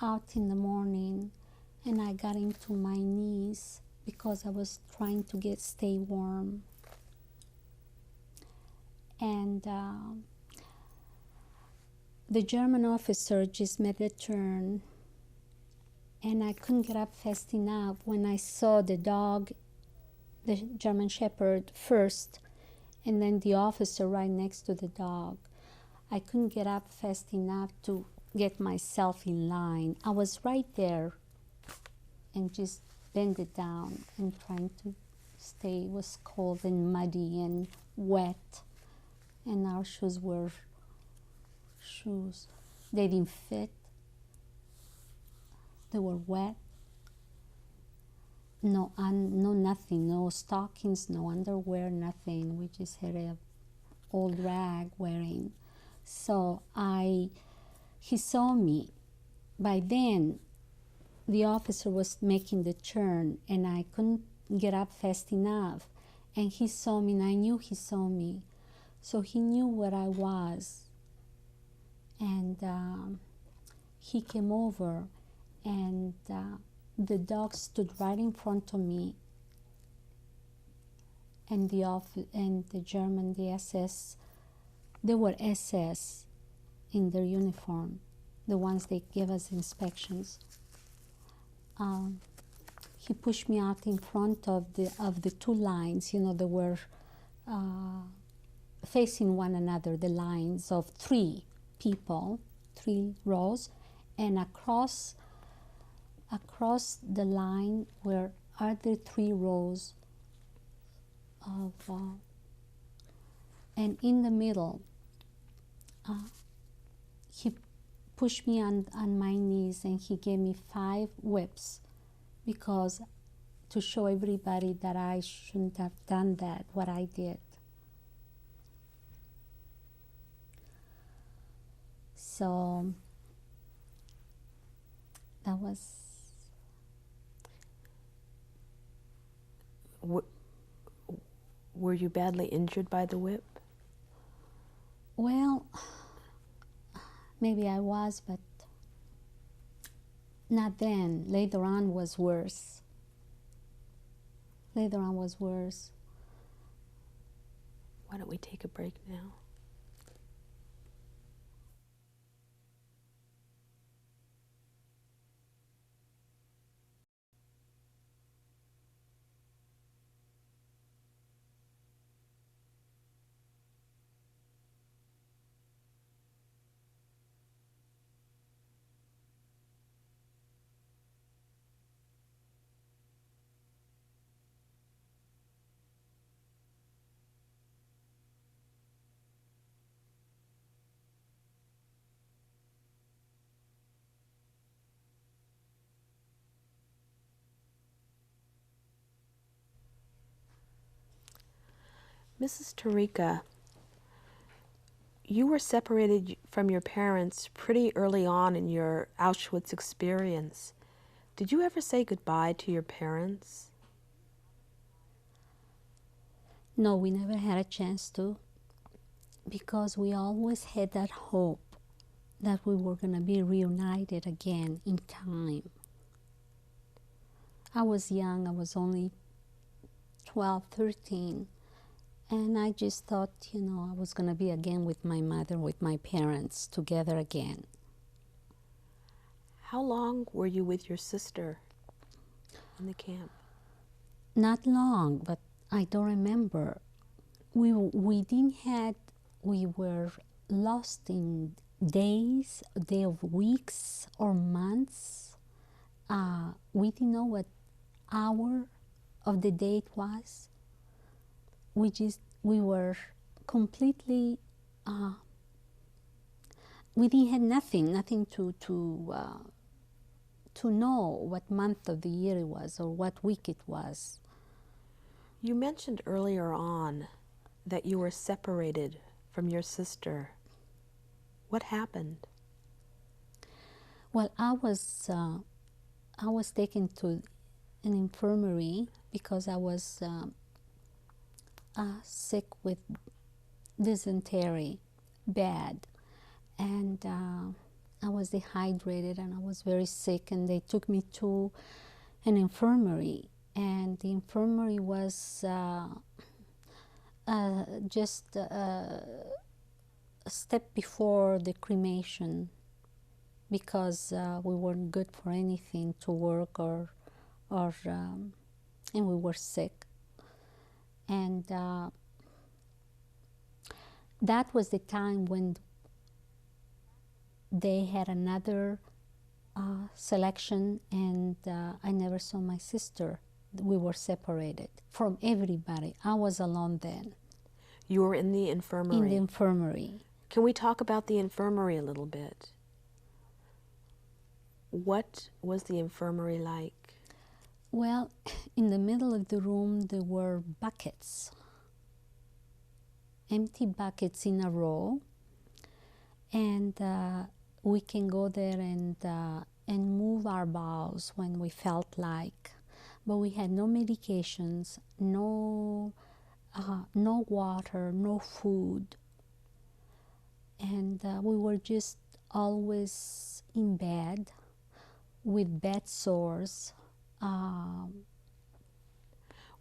out in the morning, and I got into my knees because I was trying to stay warm. And the German officer just made a turn, and I couldn't get up fast enough when I saw the dog, the German Shepherd first, and then the officer right next to the dog. I couldn't get up fast enough to get myself in line. I was right there and just bended down and trying to stay. It was cold and muddy and wet, and our shoes. They didn't fit. They were wet. No nothing, no stockings, no underwear, nothing. We just had a old rag wearing. So he saw me. By then, the officer was making the turn, and I couldn't get up fast enough. And he saw me, and I knew he saw me. So he knew where I was. And he came over, and the dog stood right in front of me. And the German, the SS, they were SS in their uniform, the ones they gave us inspections. He pushed me out in front of the two lines. You know, they were facing one another, the lines of 3 people, 3 rows, and across the line were other 3 rows of, and in the middle, he pushed me on my knees, and he gave me 5 whips, because to show everybody that I shouldn't have done that, what I did. So that was... Were you badly injured by the whip? Well, maybe I was, but not then. Later on was worse. Later on was worse. Why don't we take a break now? Mrs. Tarica, you were separated from your parents pretty early on in your Auschwitz experience. Did you ever say goodbye to your parents? No, we never had a chance to, because we always had that hope that we were going to be reunited again in time. I was young, I was only 12, 13, and I just thought, I was going to be again with my mother, with my parents, together again. How long were you with your sister in the camp? Not long, but I don't remember. We were lost in days, a day of weeks or months. We didn't know what hour of the day it was. We were completely, we didn't have nothing to know what month of the year it was or what week it was. You mentioned earlier on that you were separated from your sister. What happened? Well, I was taken to an infirmary because I was sick with dysentery, bad, and I was dehydrated and I was very sick, and they took me to an infirmary, and the infirmary was just a step before the cremation, because we weren't good for anything to work or and we were sick. And that was the time when they had another selection, and I never saw my sister. We were separated from everybody. I was alone then. You were in the infirmary? In the infirmary. Can we talk about the infirmary a little bit? What was the infirmary like? Well, in the middle of the room there were buckets, empty buckets in a row, and we can go there and move our bowels when we felt like, but we had no medications, no water, no food, and we were just always in bed with bed sores.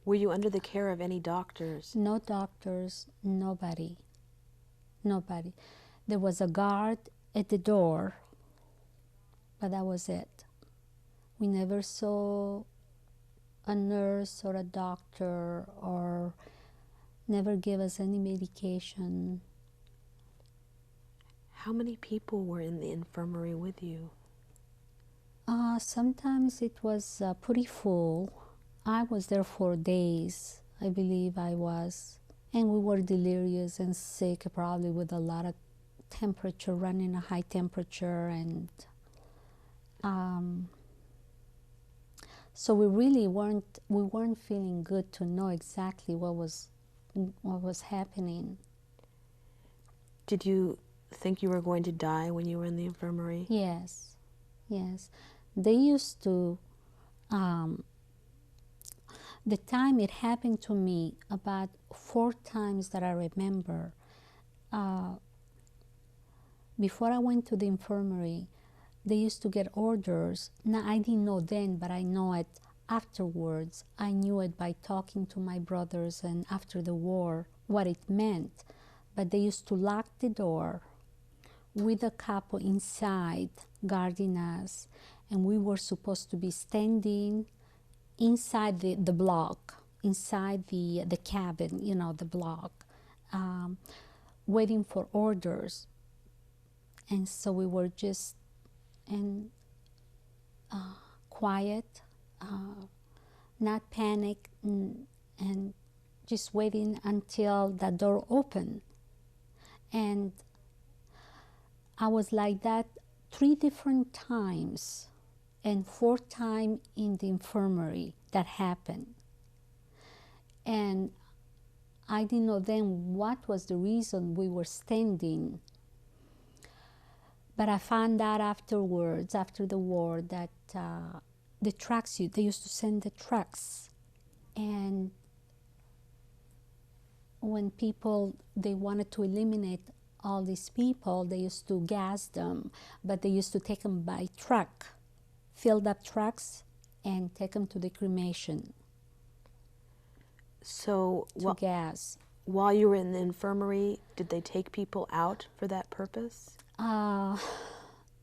Were you under the care of any doctors? No doctors, nobody. There was a guard at the door, but that was it. We never saw a nurse or a doctor, or never gave us any medication. How many people were in the infirmary with you? Sometimes it was pretty full. I was there for days, I believe I was. And we were delirious and sick, probably with a lot of temperature, running a high temperature. And So we weren't feeling good to know exactly what was happening. Did you think you were going to die when you were in the infirmary? Yes, yes. They used to, um, the time it happened to me, about 4 times that I remember, uh, before I went to the infirmary, they used to get orders. Now, I didn't know then, but I know it afterwards. I knew it by talking to my brothers and after the war, what it meant. But they used to lock the door with a capo inside guarding us, and we were supposed to be standing inside the block, inside the cabin, the block, waiting for orders. And so we were just and quiet, not panic, and just waiting until the door opened. And I was like that 3 different times, and 4th time in the infirmary that happened. And I didn't know then what was the reason we were standing. But I found out afterwards, after the war, that the trucks, they used to send the trucks. And when people, they wanted to eliminate all these people, they used to gas them, but they used to take them by truck, filled up trucks, and take them to the cremation. So to gas. While you were in the infirmary, did they take people out for that purpose?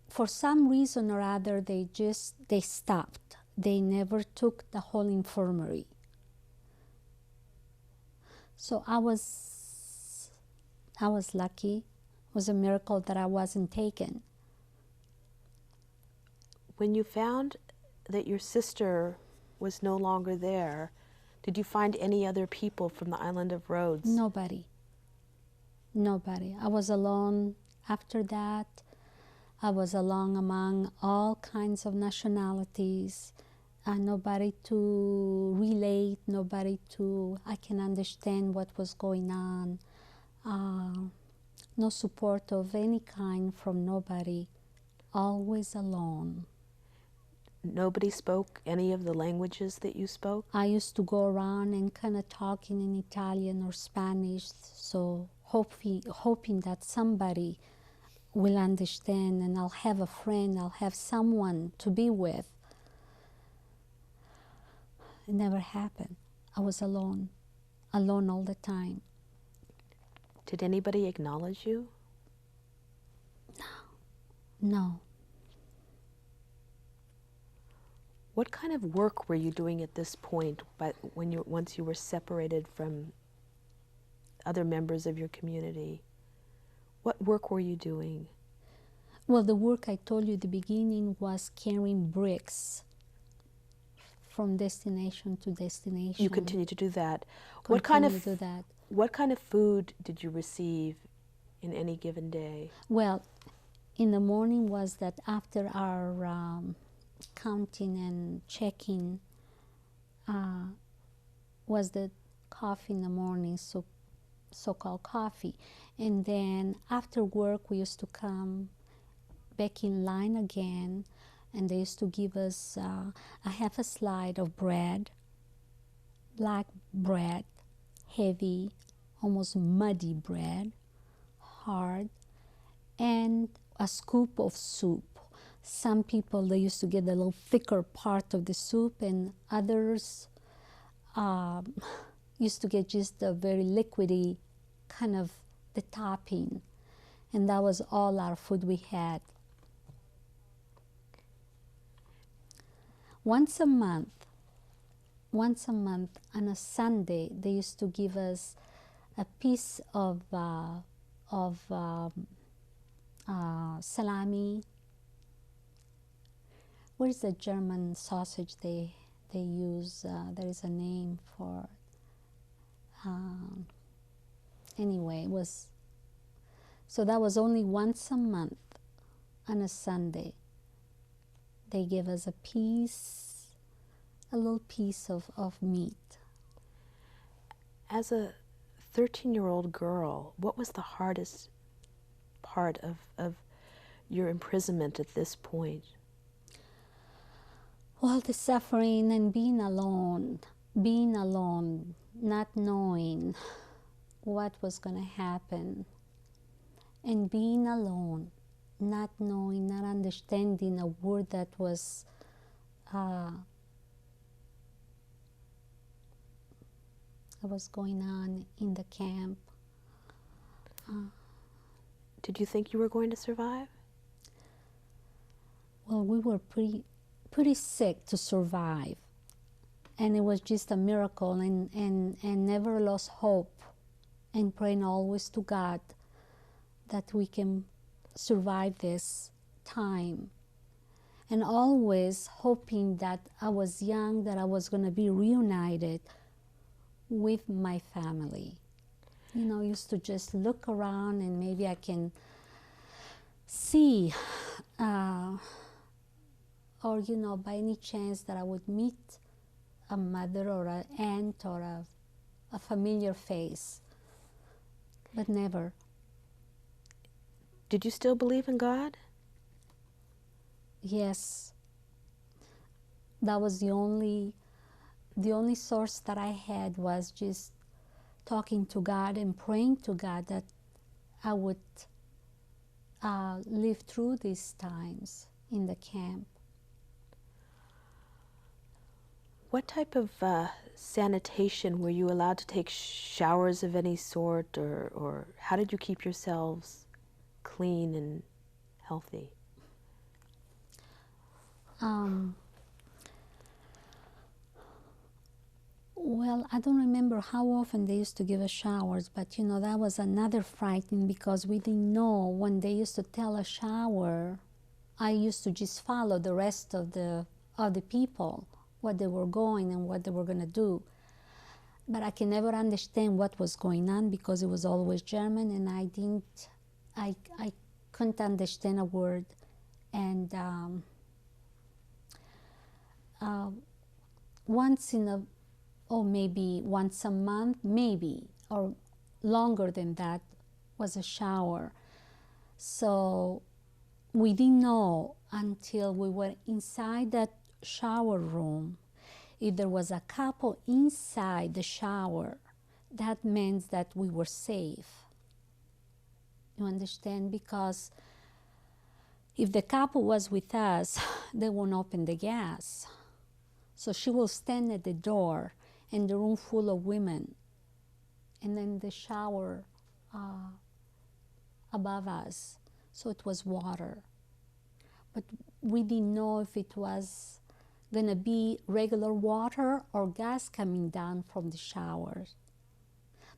For some reason or other, they stopped. They never took the whole infirmary. So I was lucky. It was a miracle that I wasn't taken. When you found that your sister was no longer there, did you find any other people from the island of Rhodes? Nobody. I was alone after that. I was alone among all kinds of nationalities. Nobody to relate, nobody to, I can understand what was going on. No support of any kind from nobody. Always alone. Nobody spoke any of the languages that you spoke? I used to go around and kind of talking in Italian or Spanish, so hoping that somebody will understand and I'll have a friend, I'll have someone to be with. It never happened. I was alone all the time. Did anybody acknowledge you? No. What kind of work were you doing at this point, once you were separated from other members of your community? What work were you doing? Well, the work I told you at the beginning was carrying bricks from destination to destination. You continue to do that. Do that. What kind of food did you receive in any given day? Well, in the morning was that after our counting and checking was the coffee in the morning, so-called coffee. And then after work, we used to come back in line again, and they used to give us a half a slide of bread, black bread, heavy, almost muddy bread, hard, and a scoop of soup. Some people, they used to get a little thicker part of the soup, and others used to get just a very liquidy kind of the topping. And that was all our food we had. Once a month, on a Sunday, they used to give us a piece of salami. What is the German sausage they use? There is a name for. Anyway, it was. So that was only once a month, on a Sunday. They give us a piece, a little piece of meat. As a 13-year-old girl, what was the hardest part of your imprisonment at this point? Well, the suffering and being alone, not knowing what was going to happen, and being alone, not knowing, not understanding a word that was going on in the camp. Did you think you were going to survive? Well, we were pretty sick to survive, and it was just a miracle, and never lost hope, and praying always to God that we can survive this time, and always hoping that I was young, that I was going to be reunited with my family. You know, used to just look around and maybe I can see or, you know, by any chance that I would meet a mother or an aunt or a familiar face, but never. Did you still believe in God? Yes, that was the only source that I had, was just talking to God and praying to God that I would live through these times in the camp. What type of sanitation were you allowed to take? Showers of any sort, or how did you keep yourselves clean and healthy? Well, I don't remember how often they used to give us showers, but you know, that was another frightening, because we didn't know when they used to tell a shower. I used to just follow the rest of the people, what they were going and what they were going to do. But I can never understand what was going on, because it was always German, and I couldn't understand a word. And once in a, or maybe once a month, maybe, or longer than that, was a shower. So we didn't know until we were inside that shower room. If there was a couple inside the shower, that meant that we were safe. You understand? Because if the couple was with us, they won't open the gas. So she will stand at the door in the room full of women, and then the shower above us. So it was water. But we didn't know if it was going to be regular water or gas coming down from the showers.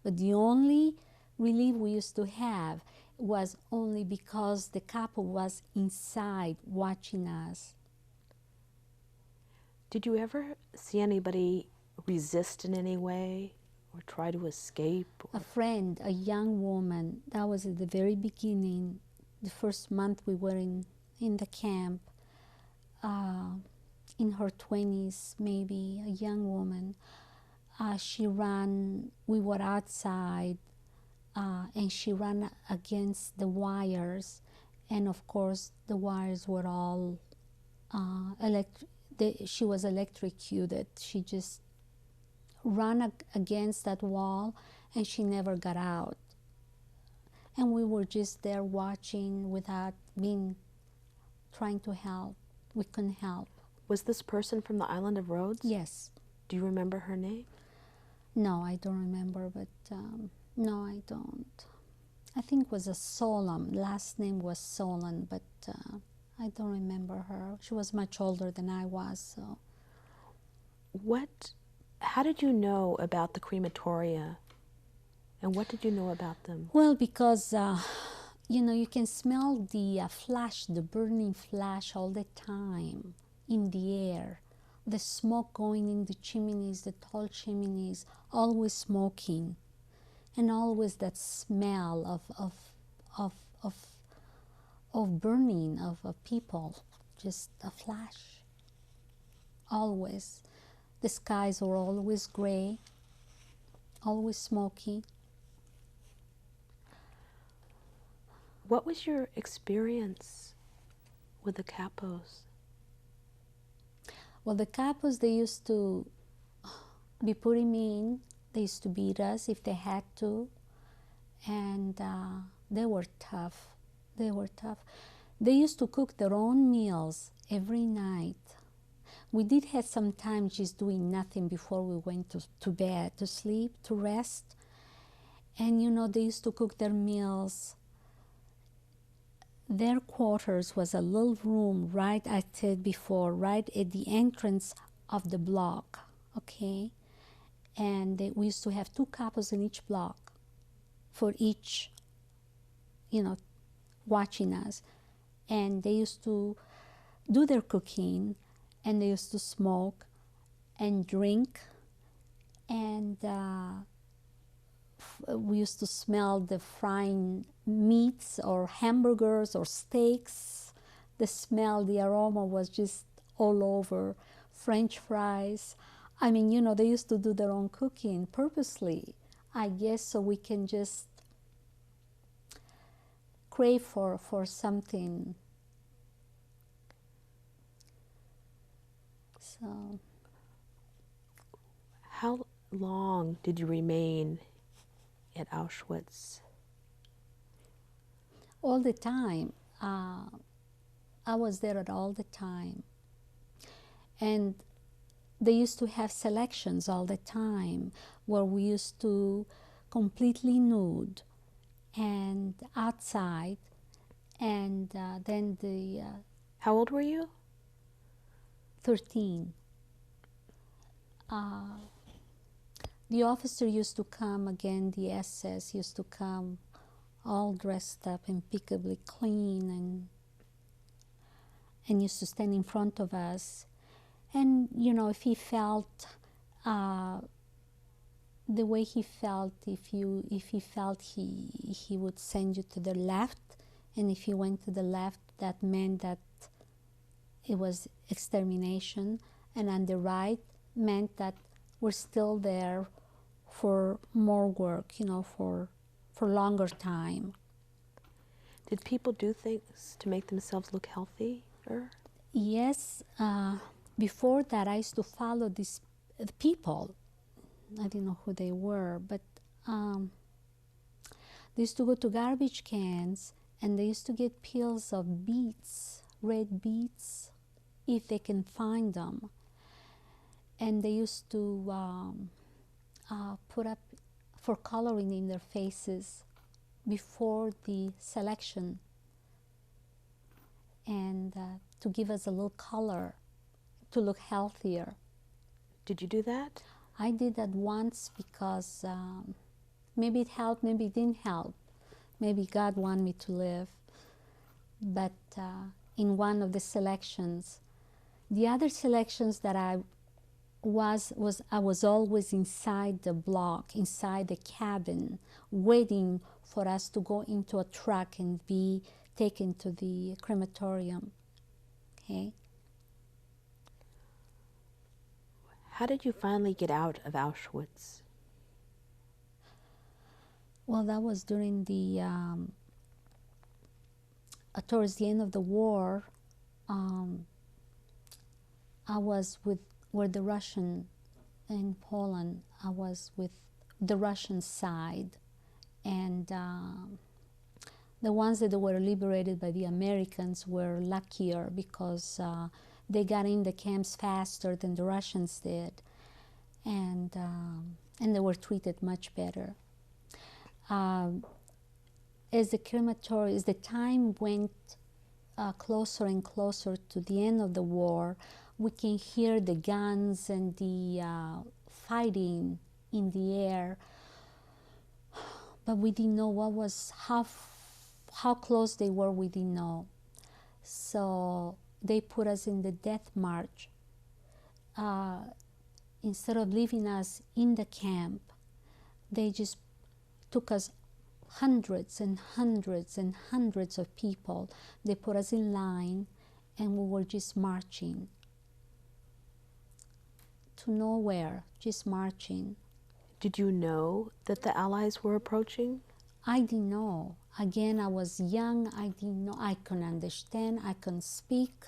But the only relief we used to have was only because the couple was inside watching us. Did you ever see anybody resist in any way or try to escape? A friend, a young woman, that was at the very beginning, the first month we were in the camp, in her 20s maybe, a young woman. She ran, we were outside, and she ran against the wires, and of course the wires were all she was electrocuted. She just ran against that wall, and she never got out. And we were just there watching without trying to help. We couldn't help. Was this person from the island of Rhodes? Yes. Do you remember her name? No, I don't remember, but no, I don't. I think it was a Solon. Last name was Solon, but I don't remember her. She was much older than I was, so. How did you know about the crematoria, and what did you know about them? Well, because, you know, you can smell the flash, the burning flash all the time in the air. The smoke going in the chimneys, the tall chimneys, always smoking, and always that smell of burning, of people, just a flash, always. The skies were always gray, always smoky. What was your experience with the capos? Well, the capos, they used to be pretty mean. They used to beat us if they had to. And they were tough. They were tough. They used to cook their own meals every night. We did have some time just doing nothing before we went to bed, to sleep, to rest. And you know, they used to cook their meals. Their quarters was a little room, right, I said before, right at the entrance of the block, okay? And we used to have 2 couples in each block for each, you know, watching us. And they used to do their cooking, and they used to smoke and drink, and we used to smell the frying meats or hamburgers or steaks. The smell, the aroma was just all over. French fries. I mean, you know, they used to do their own cooking purposely, I guess, so we can just crave for something. So, How long did you remain at Auschwitz? all the time. I was there at all the time. And they used to have selections all the time where we used to completely nude and outside. And then the How old were you? 13. The officer used to come again, the SS used to come all dressed up, impeccably clean, and used to stand in front of us. And, you know, if he felt the way he felt, if he felt he would send you to the left, and if he went to the left, that meant that it was extermination, and on the right meant that we're still there for more work, you know, for longer time. Did people do things to make themselves look healthier? Yes, before that I used to follow these people. I didn't know who they were, but they used to go to garbage cans and they used to get peels of beets, red beets, if they can find them. And they used to put up for coloring in their faces before the selection, and to give us a little color to look healthier. Did you do that? I did that once because maybe it helped, maybe it didn't help. Maybe God wanted me to live. But in one of the selections, the other selections that I was always inside the block, inside the cabin, waiting for us to go into a truck and be taken to the crematorium. Okay. How did you finally get out of Auschwitz? Well, that was during the towards the end of the war. I was with the Russian in Poland. I was with the Russian side, and the ones that were liberated by the Americans were luckier because they got in the camps faster than the Russians did, and they were treated much better. As the time went closer and closer to the end of the war, we can hear the guns and the fighting in the air, but we didn't know how close they were. We didn't know. So they put us in the death march. Instead of leaving us in the camp, they just took us, hundreds and hundreds and hundreds of people. They put us in line and we were just marching to nowhere, just marching. Did you know that the Allies were approaching? I didn't know. Again, I was young. I didn't know. I couldn't understand. I couldn't speak.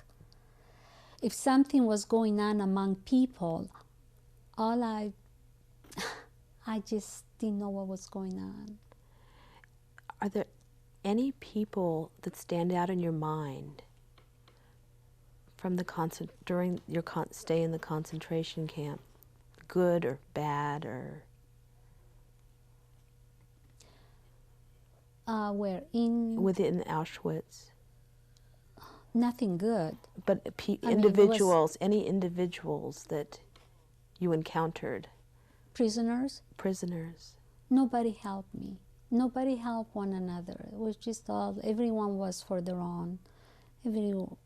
If something was going on among people, all I just didn't know what was going on. Are there any people that stand out in your mind from the during your stay in the concentration camp, good or bad, or Where in within Auschwitz? nothing good. But It any individuals that you encountered? prisoners. Prisoners. Nobody helped me. Nobody helped one another. It was just all, everyone was for their own. Can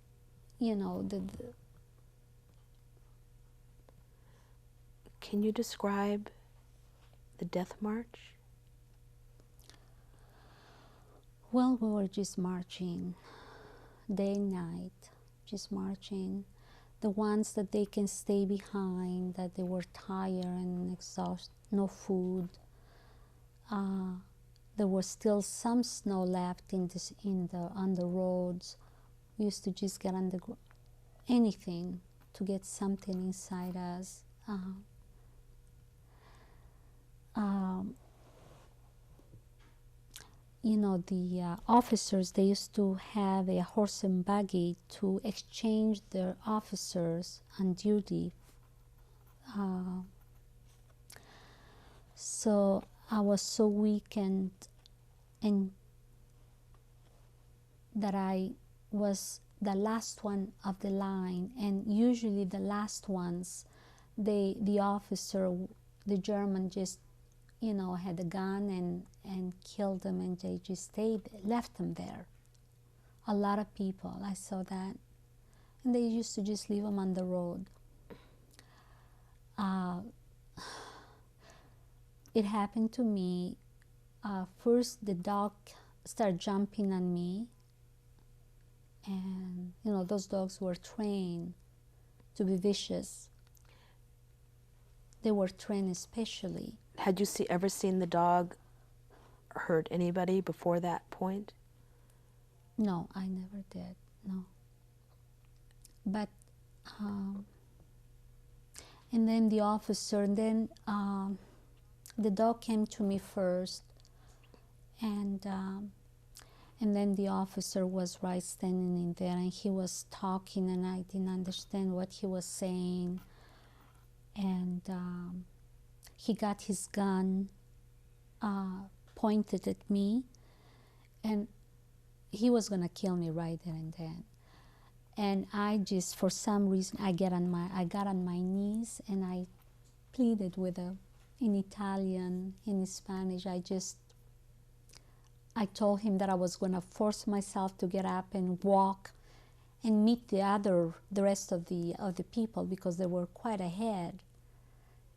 you describe the death march? Well, we were just marching day and night, just marching. The ones that they can stay behind, that they were tired and exhausted, no food. There was still some snow left on the roads. We used to just get on anything to get something inside us. The officers, they used to have a horse and buggy to exchange their officers on duty. So I was so weak and that I was the last one of the line, and usually the last ones, the officer, the German, just had a gun and killed them, and they just left them there. A lot of people, I saw that, and they used to just leave them on the road. It happened to me. First, the dog started jumping on me, and those dogs were trained to be vicious. They were trained especially. Had you ever seen the dog hurt anybody before that point? No, I never did, no. But, and then the officer, and then the dog came to me first, and then the officer was right standing in there, and he was talking, and I didn't understand what he was saying. And he got his gun pointed at me, and he was gonna kill me right there and then. And I just, for some reason, I got on my knees, and I pleaded with him in Italian, in Spanish. I told him that I was gonna force myself to get up and walk and meet the rest of the people, because they were quite ahead.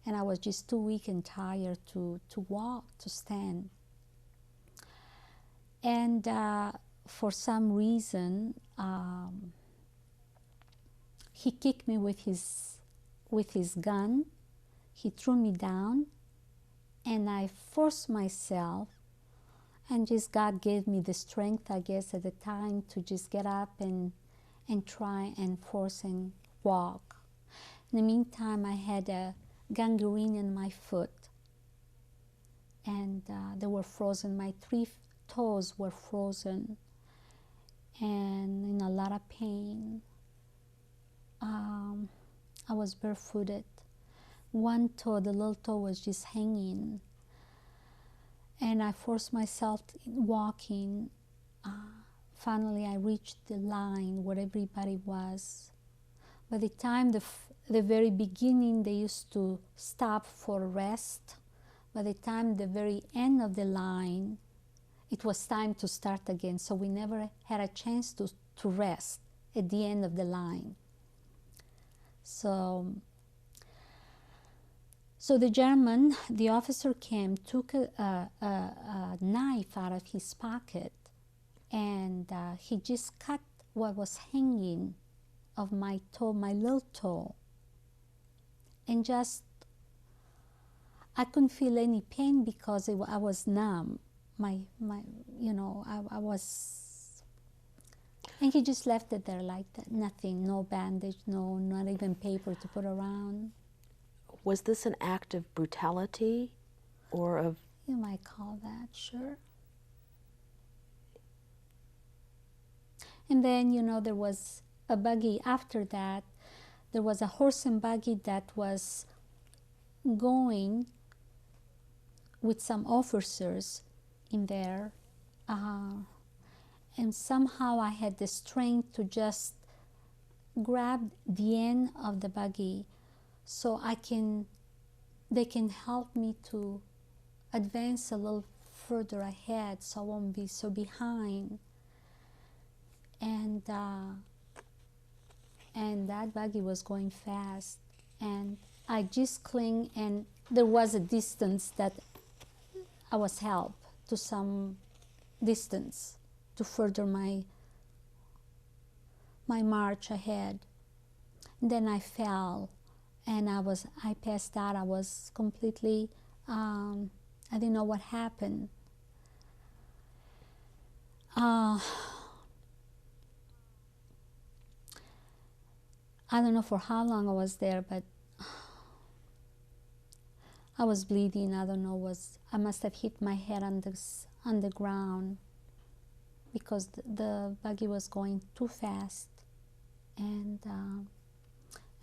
And I was just too weak and tired to walk, to stand. And for some reason, he kicked me with his gun. He threw me down, and I forced myself, and just God gave me the strength, I guess, at the time, to just get up and try and force and walk. In the meantime, I had a gangrene in my foot, and they were frozen. My 3 toes were frozen, and in a lot of pain. I was barefooted. One toe, the little toe, was just hanging, and I forced myself walking. Finally, I reached the line where everybody was. By the time the very beginning, they used to stop for rest. By the time the very end of the line, it was time to start again. So we never had a chance to rest at the end of the line. So the German, the officer came, took a knife out of his pocket, and he just cut what was hanging of my toe, my little toe. and just I couldn't feel any pain because I was numb. My I was, and he just left it there like that, nothing, no bandage, no, not even paper to put around. Was this an act of brutality or of... You might call that, sure. And then, there was a buggy after that. There was a horse and buggy that was going with some officers in there. And somehow I had the strength to just grab the end of the buggy so they can help me to advance a little further ahead so I won't be so behind. And that buggy was going fast, and I just cling, and there was a distance that I was helped to some distance to further my march ahead. And then I fell, and I passed out. I was completely, I didn't know what happened. I don't know for how long I was there, but I was bleeding. I don't know, I must have hit my head on the ground because the buggy was going too fast, and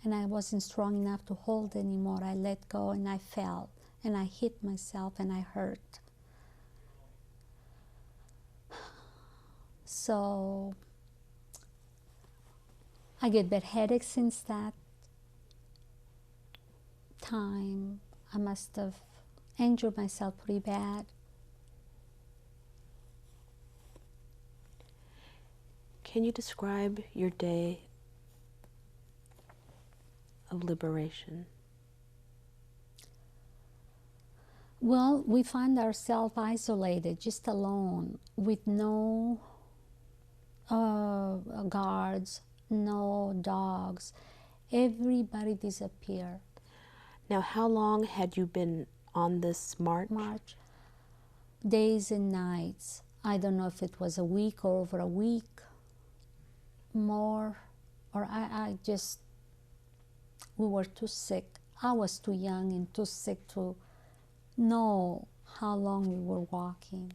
I wasn't strong enough to hold anymore. I let go and I fell, and I hit myself and I hurt. So I get bad headaches since that time. I must have injured myself pretty bad. Can you describe your day of liberation? Well, we find ourselves isolated, just alone, with no guards, no dogs. Everybody disappeared. Now, how long had you been on this march? Days and nights. I don't know if it was a week or over a week, more, or we were too sick. I was too young and too sick to know how long we were walking.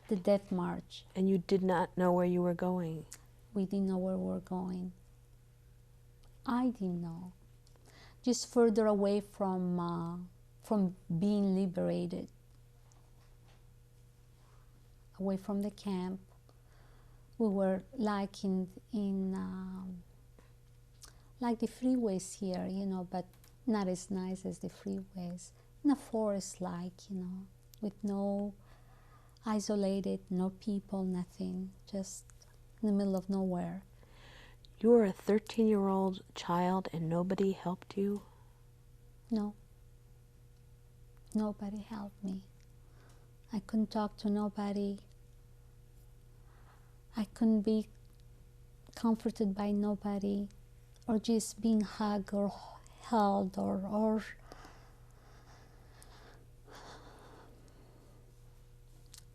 The death march. And you did not know where you were going? We didn't know where we were going. I didn't know. Just further away from being liberated, away from the camp. We were like in like the freeways here, but not as nice as the freeways. In a forest, with no isolated, no people, nothing, just in the middle of nowhere. You were a 13-year-old child and nobody helped you? No. Nobody helped me. I couldn't talk to nobody. I couldn't be comforted by nobody, or just being hugged or held or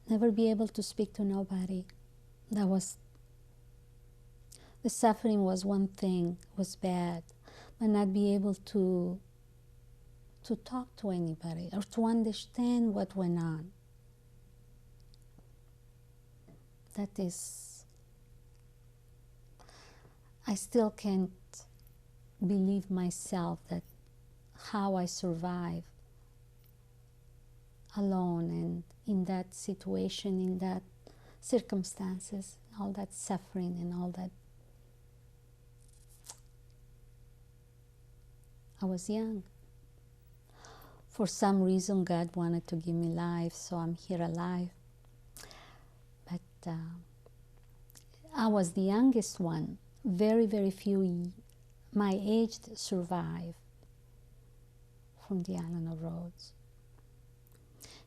never be able to speak to nobody. That was, the suffering was one thing, was bad, but not be able to talk to anybody or to understand what went on. That is, I still can't believe myself that how I survived alone and in that situation, in that circumstances, all that suffering and all that. I was young. For some reason, God wanted to give me life, so I'm here alive. But I was the youngest one. Very, very few my age survived from the island of Rhodes.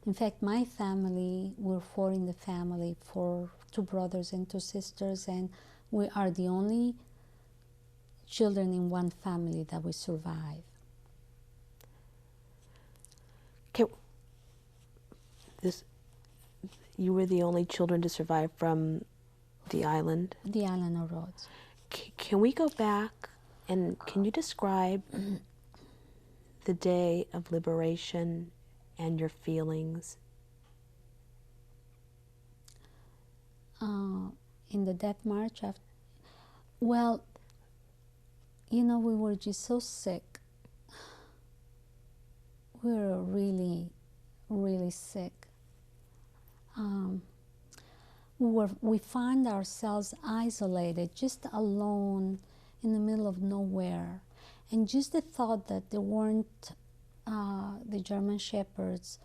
In fact, my family, we're four in the family, two brothers and two sisters, and we are the only children in one family that we survive. Okay, this you were the only children to survive from the island. The island of Rhodes. Can we go back and can you describe the day of liberation and your feelings? In the death march, well, you know, we were just so sick. We were really, really sick. We found ourselves isolated, just alone in the middle of nowhere. And just the thought that there weren't the German shepherds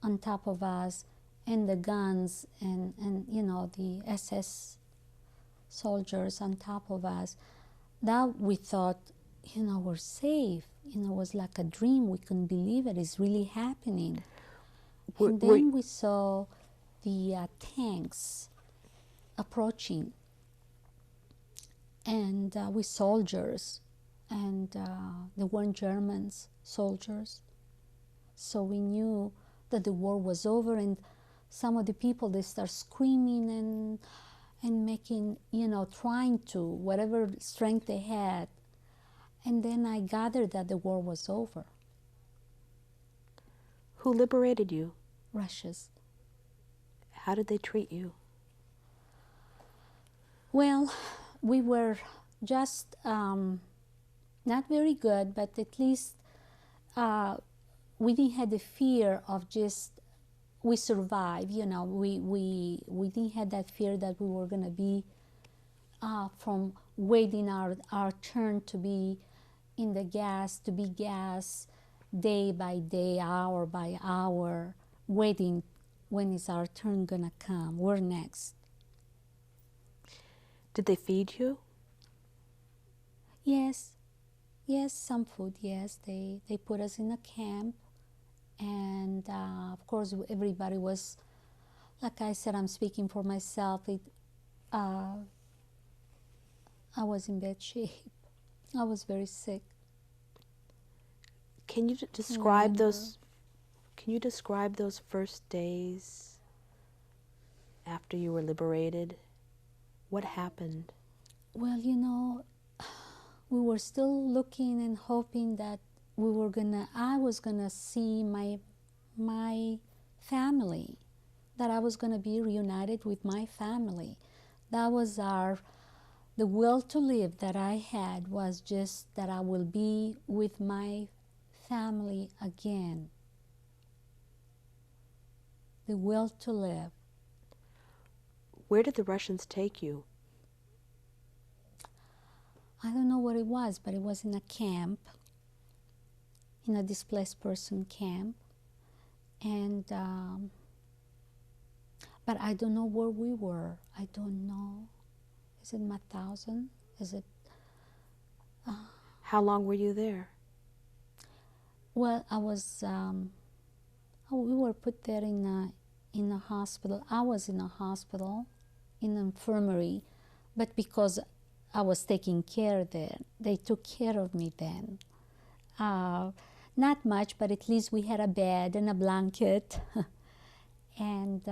on top of us, and the guns, and you know, the SS soldiers on top of us, that we thought, you know, we're safe. You know, it was like a dream. We couldn't believe it. It's really happening. And then we saw the tanks approaching, and with soldiers, and they weren't Germans soldiers. So we knew that the war was over, and some of the people, they start screaming and making, you know, trying to, whatever strength they had. And then I gathered that the war was over. Who liberated you? Russians. How did they treat you? Well, we were just not very good, but at least we didn't have the fear of just, we survived, you know. We didn't have that fear that we were going to be from waiting our turn to be in the gas, to be gas day by day, hour by hour, waiting when is our turn going to come. We're next. Did they feed you? Yes, some food, yes. They put us in a camp, and of course everybody was, like I said, I'm speaking for myself, I was in bad shape. I was very sick. Can you describe those? Can you describe those first days after you were liberated? What happened? Well, you know, we were still looking and hoping that I was gonna see my family, that I was gonna be reunited with my family. That was the will to live that I had, was just that I will be with my family again. The will to live. Where did the Russians take you? I don't know what it was, but it was in a camp, in a displaced person camp. And but I don't know where we were. I don't know. Is it Mauthausen? Is it? How long were you there? Well, I was. We were put there in a hospital. I was in a hospital, in an infirmary, but because I was taking care there, they took care of me then. Not much, but at least we had a bed and a blanket, and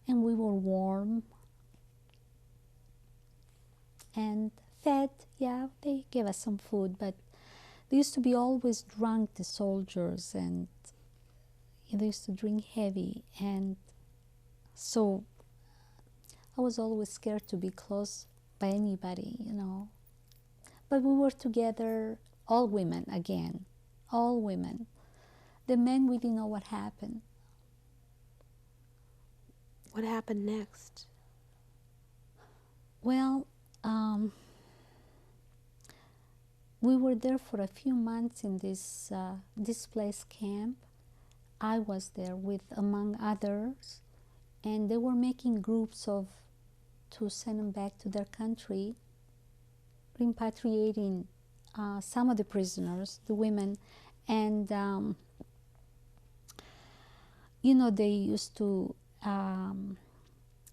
we were warm and fed. Yeah, they gave us some food, but they used to be always drunk, the soldiers, and they used to drink heavy, and so I was always scared to be close by anybody, you know. But we were together, all women again, all women. The men, we didn't know what happened. What happened next? Well, we were there for a few months in this displaced camp. I was there with, among others, and they were making groups to send them back to their country, repatriating some of the prisoners, the women, and you know, they used to,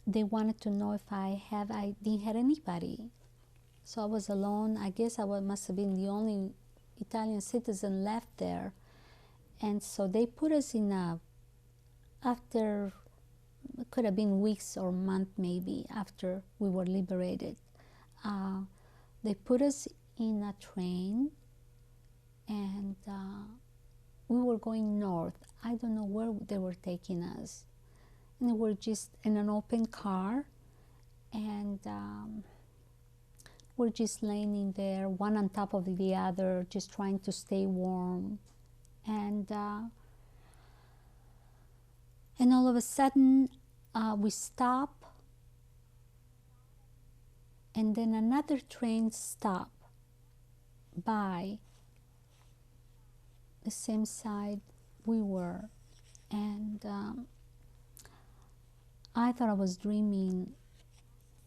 they wanted to know if I didn't have anybody. So I was alone. I guess I must have been the only Italian citizen left there. And so they put us in a, after, it could have been weeks or month maybe after we were liberated, they put us in a train, and we were going north. I don't know where they were taking us. And we were just in an open car, and we're just laying in there, one on top of the other, just trying to stay warm. And all of a sudden, we stop, and then another train stop by the same side we were. And I thought I was dreaming.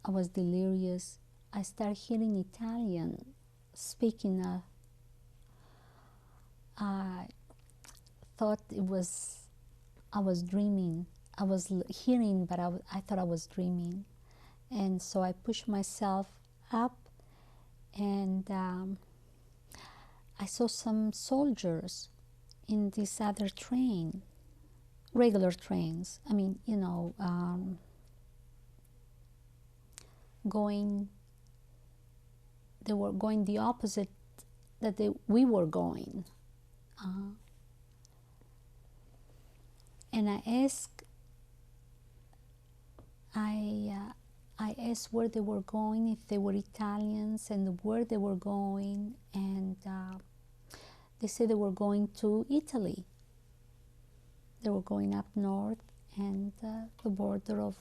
I was delirious. I started hearing Italian speaking. I thought I was dreaming. I was hearing, but I thought I was dreaming. And so I pushed myself up, and I saw some soldiers in this other train, regular trains. I mean, they were going the opposite that we were going. And I asked where they were going, if they were Italians, and where they were going, and they said they were going to Italy. They were going up north and the border of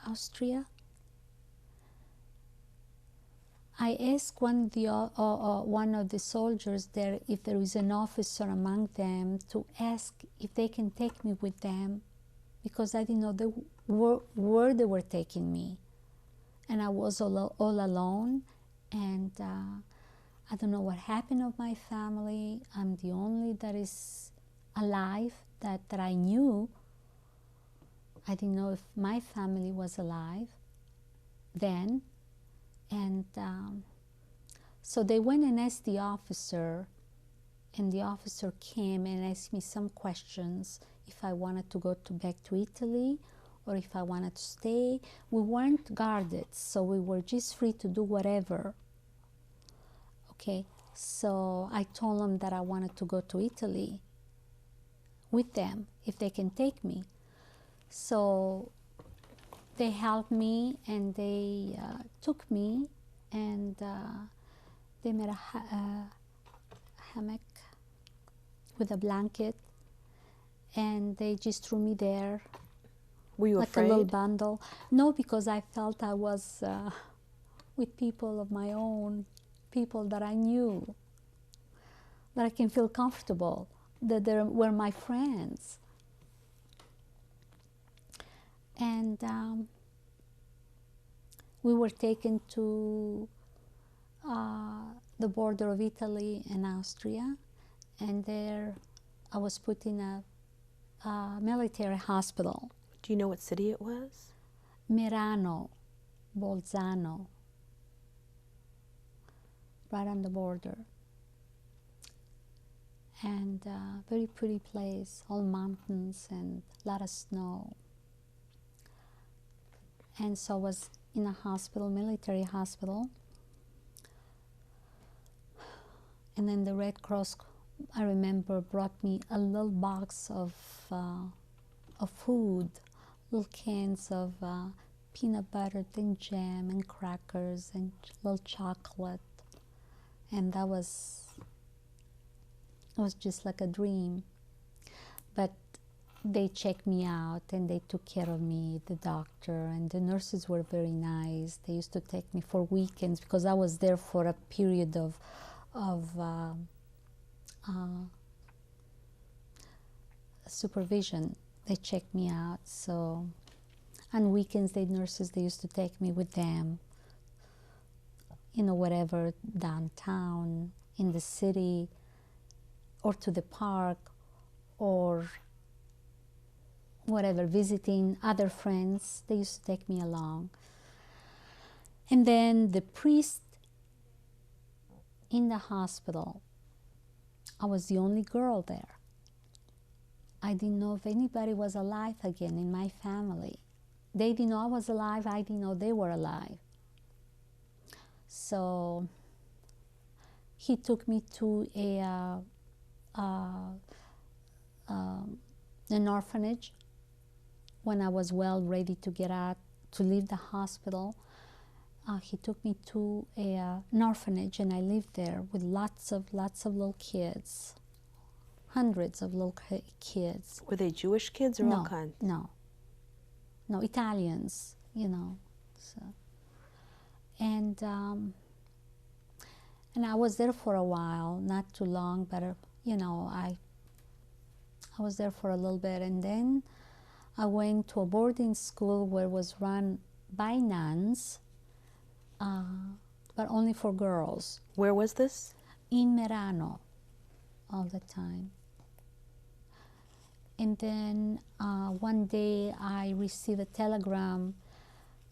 Austria. I asked one of the soldiers there if there is an officer among them, to ask if they can take me with them, because I didn't know where they were taking me. And I was all alone, and I don't know what happened of my family. I'm the only that is alive that I knew. I didn't know if my family was alive then. And so they went and asked the officer, and the officer came and asked me some questions, if I wanted to go back to Italy or if I wanted to stay. We weren't guarded, so we were just free to do whatever. Okay, so I told them that I wanted to go to Italy with them, if they can take me. So they helped me, and they took me, and they made a hammock with a blanket, and they just threw me there. Were you like afraid? a little bundle. No, because I felt I was with people of my own, people that I knew, that I can feel comfortable, that they were my friends. And we were taken to the border of Italy and Austria, and there I was put in a military hospital. Do you know what city it was? Merano, Bolzano, right on the border. And very pretty place, all mountains and a lot of snow. And so I was in a hospital, military hospital. And then the Red Cross, I remember, brought me a little box of food, little cans of peanut butter and jam and crackers and little chocolate. And it was just like a dream. But they checked me out, and they took care of me, the doctor, and the nurses were very nice. They used to take me for weekends, because I was there for a period of supervision. They checked me out. So on weekends, the nurses, they used to take me with them, whatever, downtown, in the city, or to the park, or whatever, visiting other friends. They used to take me along. And then the priest in the hospital, I was the only girl there. I didn't know if anybody was alive again in my family. They didn't know I was alive. I didn't know they were alive. So he took me to an orphanage when I was well ready to get out, to leave the hospital. He took me to an orphanage, and I lived there with lots of little kids, hundreds of little kids. Were they Jewish kids or all kinds? No, Italians, you know. So, and I was there for a while, not too long, but you know, I was there for a little bit, and then I went to a boarding school where it was run by nuns, but only for girls. Where was this? In Merano, all the time. And then one day I received a telegram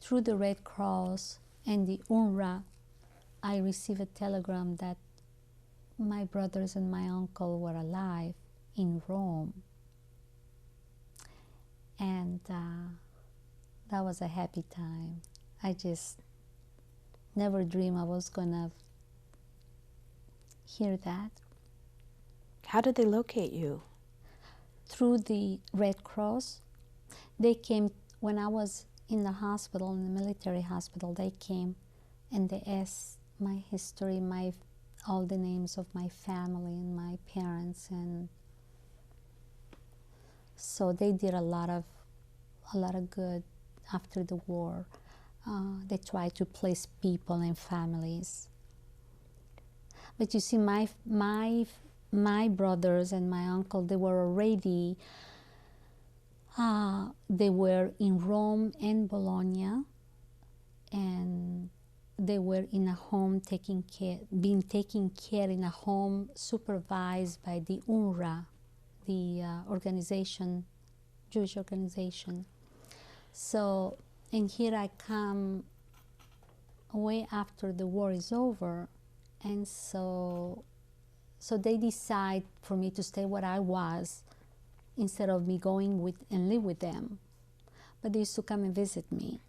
through the Red Cross and the UNRWA. I received a telegram that my brothers and my uncle were alive in Rome. And that was a happy time. I just never dreamed I was gonna hear that. How did they locate you? Through the Red Cross. They came when I was in the hospital, in the military hospital. They came and they asked my history, all the names of my family and my parents, and so they did a lot of good after the war. They tried to place people and families. But you see, my brothers and my uncle, they were already, they were in Rome and Bologna, and they were in a home being taken care in a home supervised by the UNRWA, the organization, Jewish organization. So, and here I come way after the war is over, and so they decide for me to stay where I was instead of me going with and live with them. But they used to come and visit me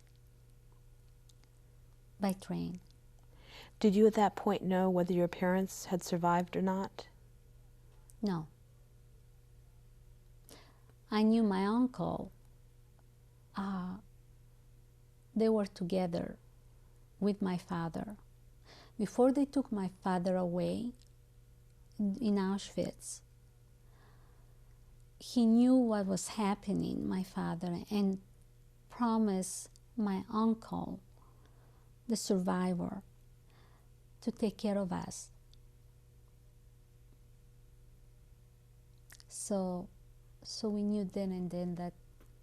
by train. Did you at that point know whether your parents had survived or not? No. I knew my uncle. They were together with my father. Before they took my father away in Auschwitz, he knew what was happening, my father, and promised my uncle, the survivor, to take care of us. So we knew then and then that,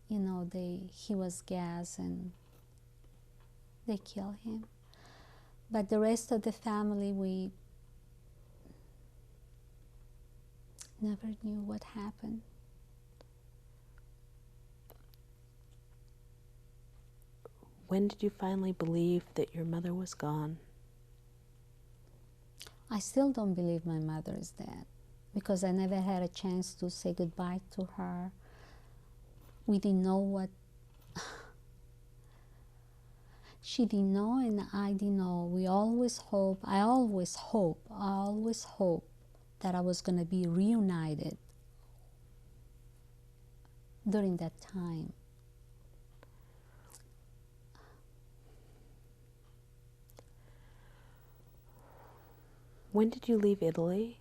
you know, he was gassed and they killed him. But the rest of the family, we never knew what happened. When did you finally believe that your mother was gone? I still don't believe my mother is dead because I never had a chance to say goodbye to her. We didn't know what she didn't know and I didn't know. I always hope that I was going to be reunited during that time. When did you leave Italy?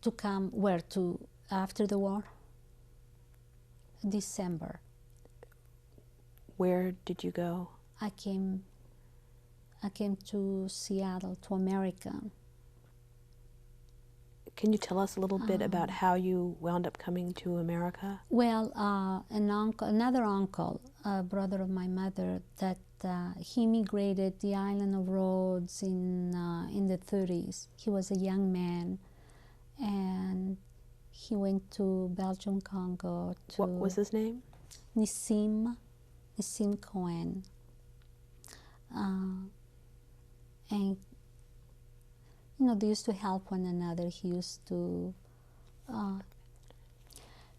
To come where? To after the war? December. Where did you go? I came to Seattle, to America. Can you tell us a little bit about how you wound up coming to America? Well, another uncle, a brother of my mother, that he immigrated the island of Rhodes in the 30s. He was a young man, and he went to Belgium, Congo. What was his name? Nissim Cohen. And they used to help one another. He used to,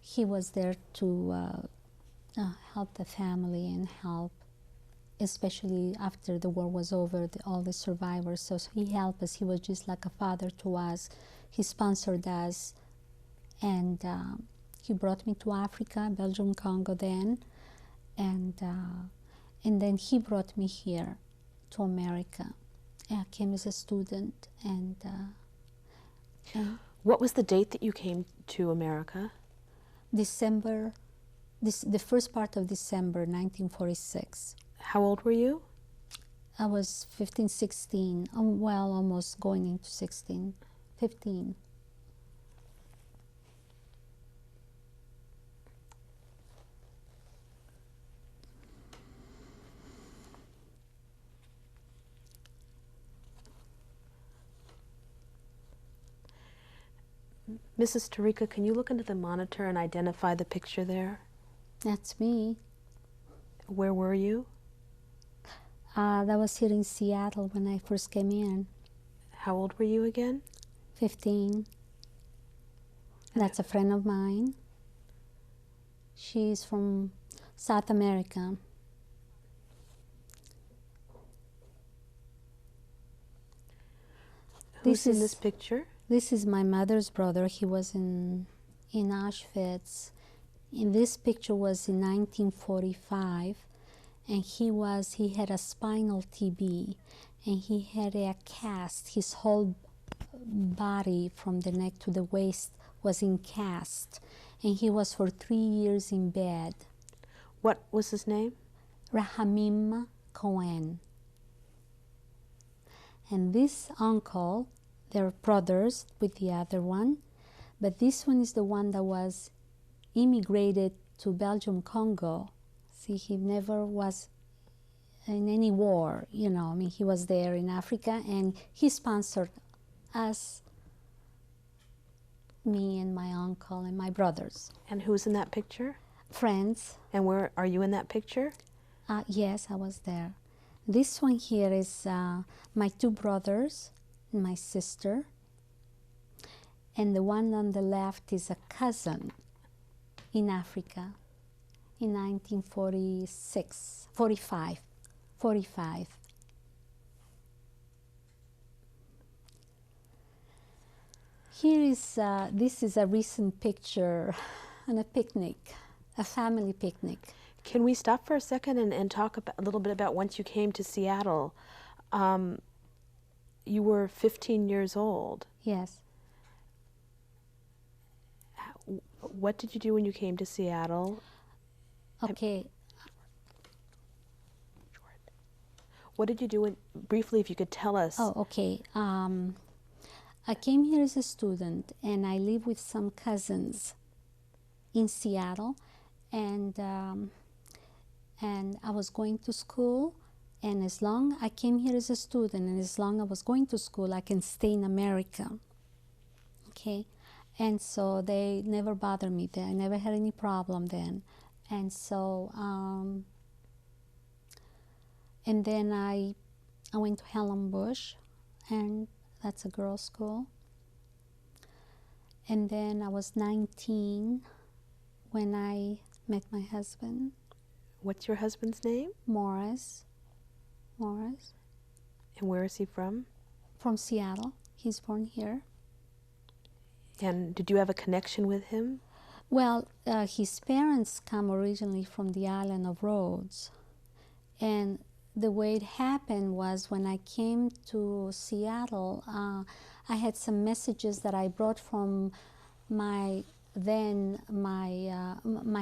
he was there to help the family and help, especially after the war was over, all the survivors. So he helped us. He was just like a father to us. He sponsored us, and he brought me to Africa, Belgium, Congo then, and then he brought me here to America. I came as a student, and What was the date that you came to America? December, the first part of December 1946. How old were you? I was 15, 16, well, almost going into 16, 15. Mrs. Tarica, can you look into the monitor and identify the picture there? That's me. Where were you? That was here in Seattle when I first came in. How old were you again? 15. That's a friend of mine. She's from South America. Who's in this picture? This is my mother's brother. He was in Auschwitz. And this picture was in 1945, and he had a spinal TB, and he had a cast. His whole body from the neck to the waist was in cast, and he was for 3 years in bed. What was his name? Rahamim Cohen. And this uncle, they're brothers with the other one, but this one is the one that was immigrated to Belgium, Congo. See, he never was in any war, I mean, he was there in Africa, and he sponsored us, me and my uncle and my brothers. And who's in that picture? Friends. And where are you in that picture? Yes, I was there. This one here is my 2 brothers and my sister. And the one on the left is a cousin in Africa in 1945. Here is, this is a recent picture on a picnic, a family picnic. Can we stop for a second and talk a little bit about once you came to Seattle? You were 15 years old. Yes. What did you do when you came to Seattle? Okay. What did you do briefly, if you could tell us? Oh, okay. I came here as a student, and I live with some cousins in Seattle, and I was going to school, and as long I came here as a student, and as long I was going to school, I can stay in America. Okay, and so they never bothered me there. I never had any problem then, and so and then I went to Hellenbusch, and that's a girls' school. And then I was 19 when I met my husband. What's your husband's name? Morris. And where is he from? From Seattle. He's born here. And did you have a connection with him? Well, his parents come originally from the island of Rhodes. And the way it happened was when I came to Seattle, I had some messages that I brought from my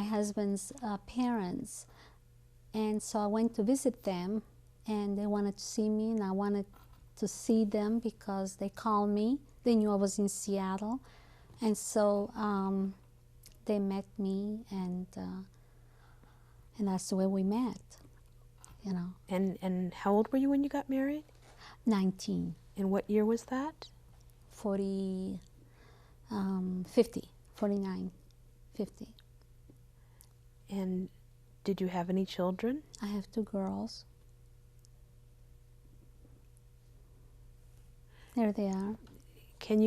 husband's parents. And so I went to visit them, and they wanted to see me, and I wanted to see them because they called me. They knew I was in Seattle. And so they met me, and that's the way we met, And how old were you when you got married? 19. And what year was that? 49, 50. And did you have any children? I have 2 girls. There they are. Can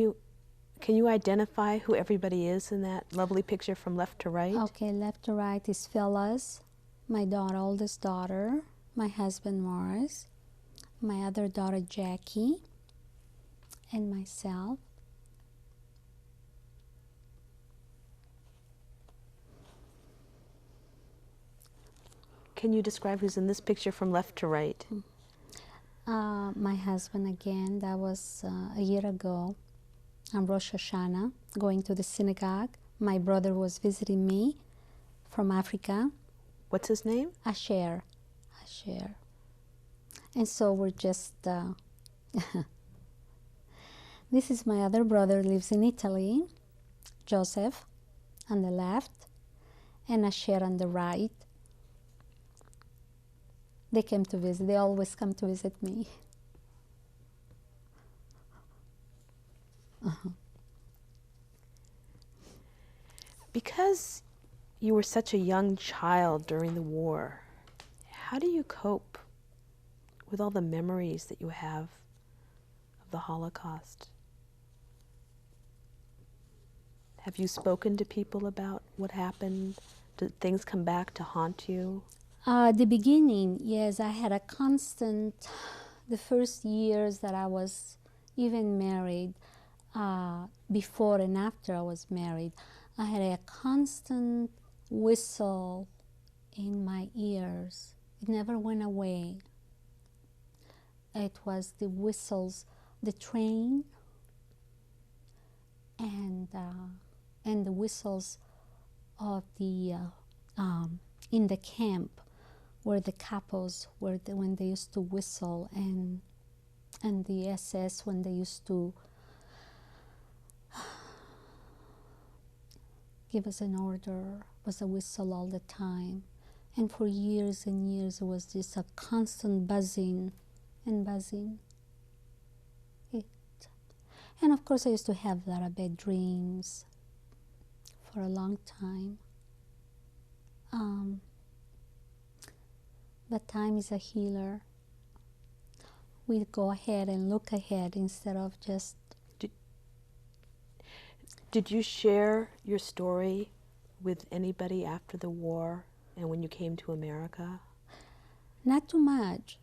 you identify who everybody is in that lovely picture from left to right? Okay, left to right is Phyllis, my oldest daughter, my husband Morris, my other daughter Jackie, and myself. Can you describe who's in this picture from left to right? My husband again, that was a year ago on Rosh Hashanah, going to the synagogue. My brother was visiting me from Africa. What's his name? Asher. And so we're just, this is my other brother, lives in Italy, Joseph, on the left, and Asher on the right. They came to visit, they always come to visit me. Because you were such a young child during the war, how do you cope with all the memories that you have of the Holocaust? Have you spoken to people about what happened? Did things come back to haunt you? The beginning, yes, I had a constant, the first years that I was even married, before and after I was married, I had a constant whistle in my ears. It never went away. It was the whistles, the train, and the whistles of the in the camp, where the capos were when they used to whistle, and the SS when they used to give us an order, was a whistle all the time. And for years and years it was just a constant buzzing and buzzing. And of course I used to have a lot of bad dreams for a long time. But time is a healer. We go ahead and look ahead instead of just... Did you share your story with anybody after the war and when you came to America? Not too much.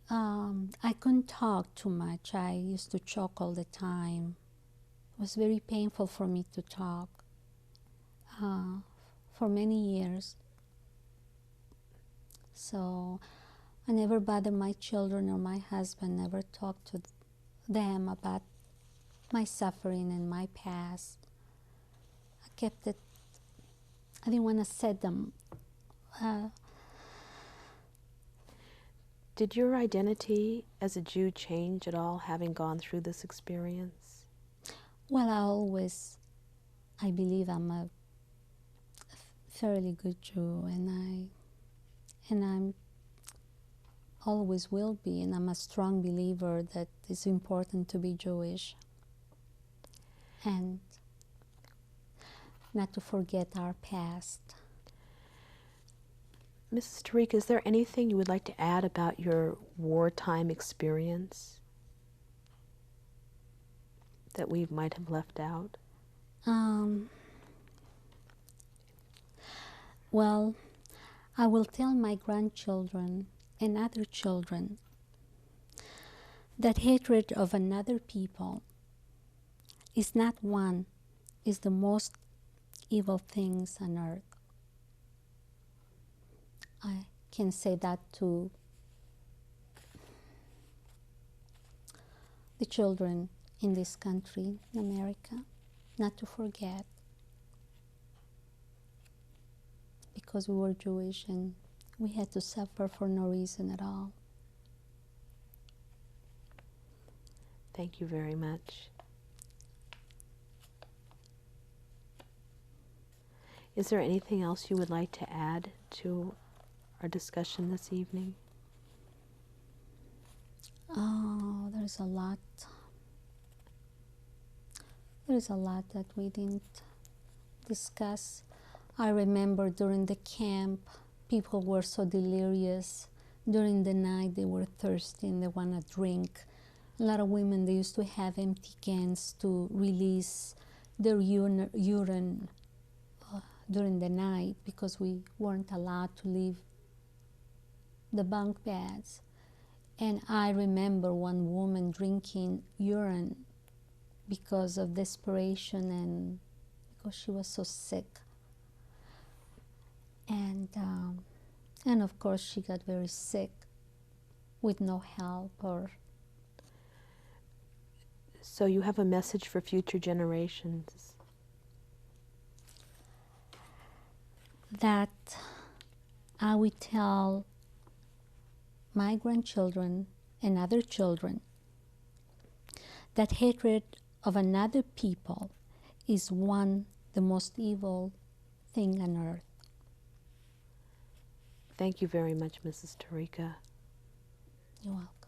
I couldn't talk too much. I used to choke all the time. It was very painful for me to talk for many years. So I never bothered my children or my husband, never talked to them about my suffering and my past. I kept it, I didn't want to set them. Did your identity as a Jew change at all, having gone through this experience? Well, I believe I'm a fairly good Jew, and I'm always will be, and I'm a strong believer that it's important to be Jewish and not to forget our past. Mrs. Tarica, is there anything you would like to add about your wartime experience that we might have left out? Well, I will tell my grandchildren and other children that hatred of another people is not one, is the most evil things on earth. I can say that to the children in this country, in America, not to forget, because we were Jewish and we had to suffer for no reason at all. Thank you very much. Is there anything else you would like to add to our discussion this evening? Oh, there's a lot. There's a lot that we didn't discuss. I remember during the camp, people were so delirious. During the night, they were thirsty and they want to drink. A lot of women, they used to have empty cans to release their urine during the night because we weren't allowed to leave the bunk beds. And I remember one woman drinking urine because of desperation and because she was so sick. And of course she got very sick with no help or. So you have a message for future generations. That I would tell my grandchildren and other children that hatred of another people is the most evil thing on earth. Thank you very much, Mrs. Tarica. You're welcome.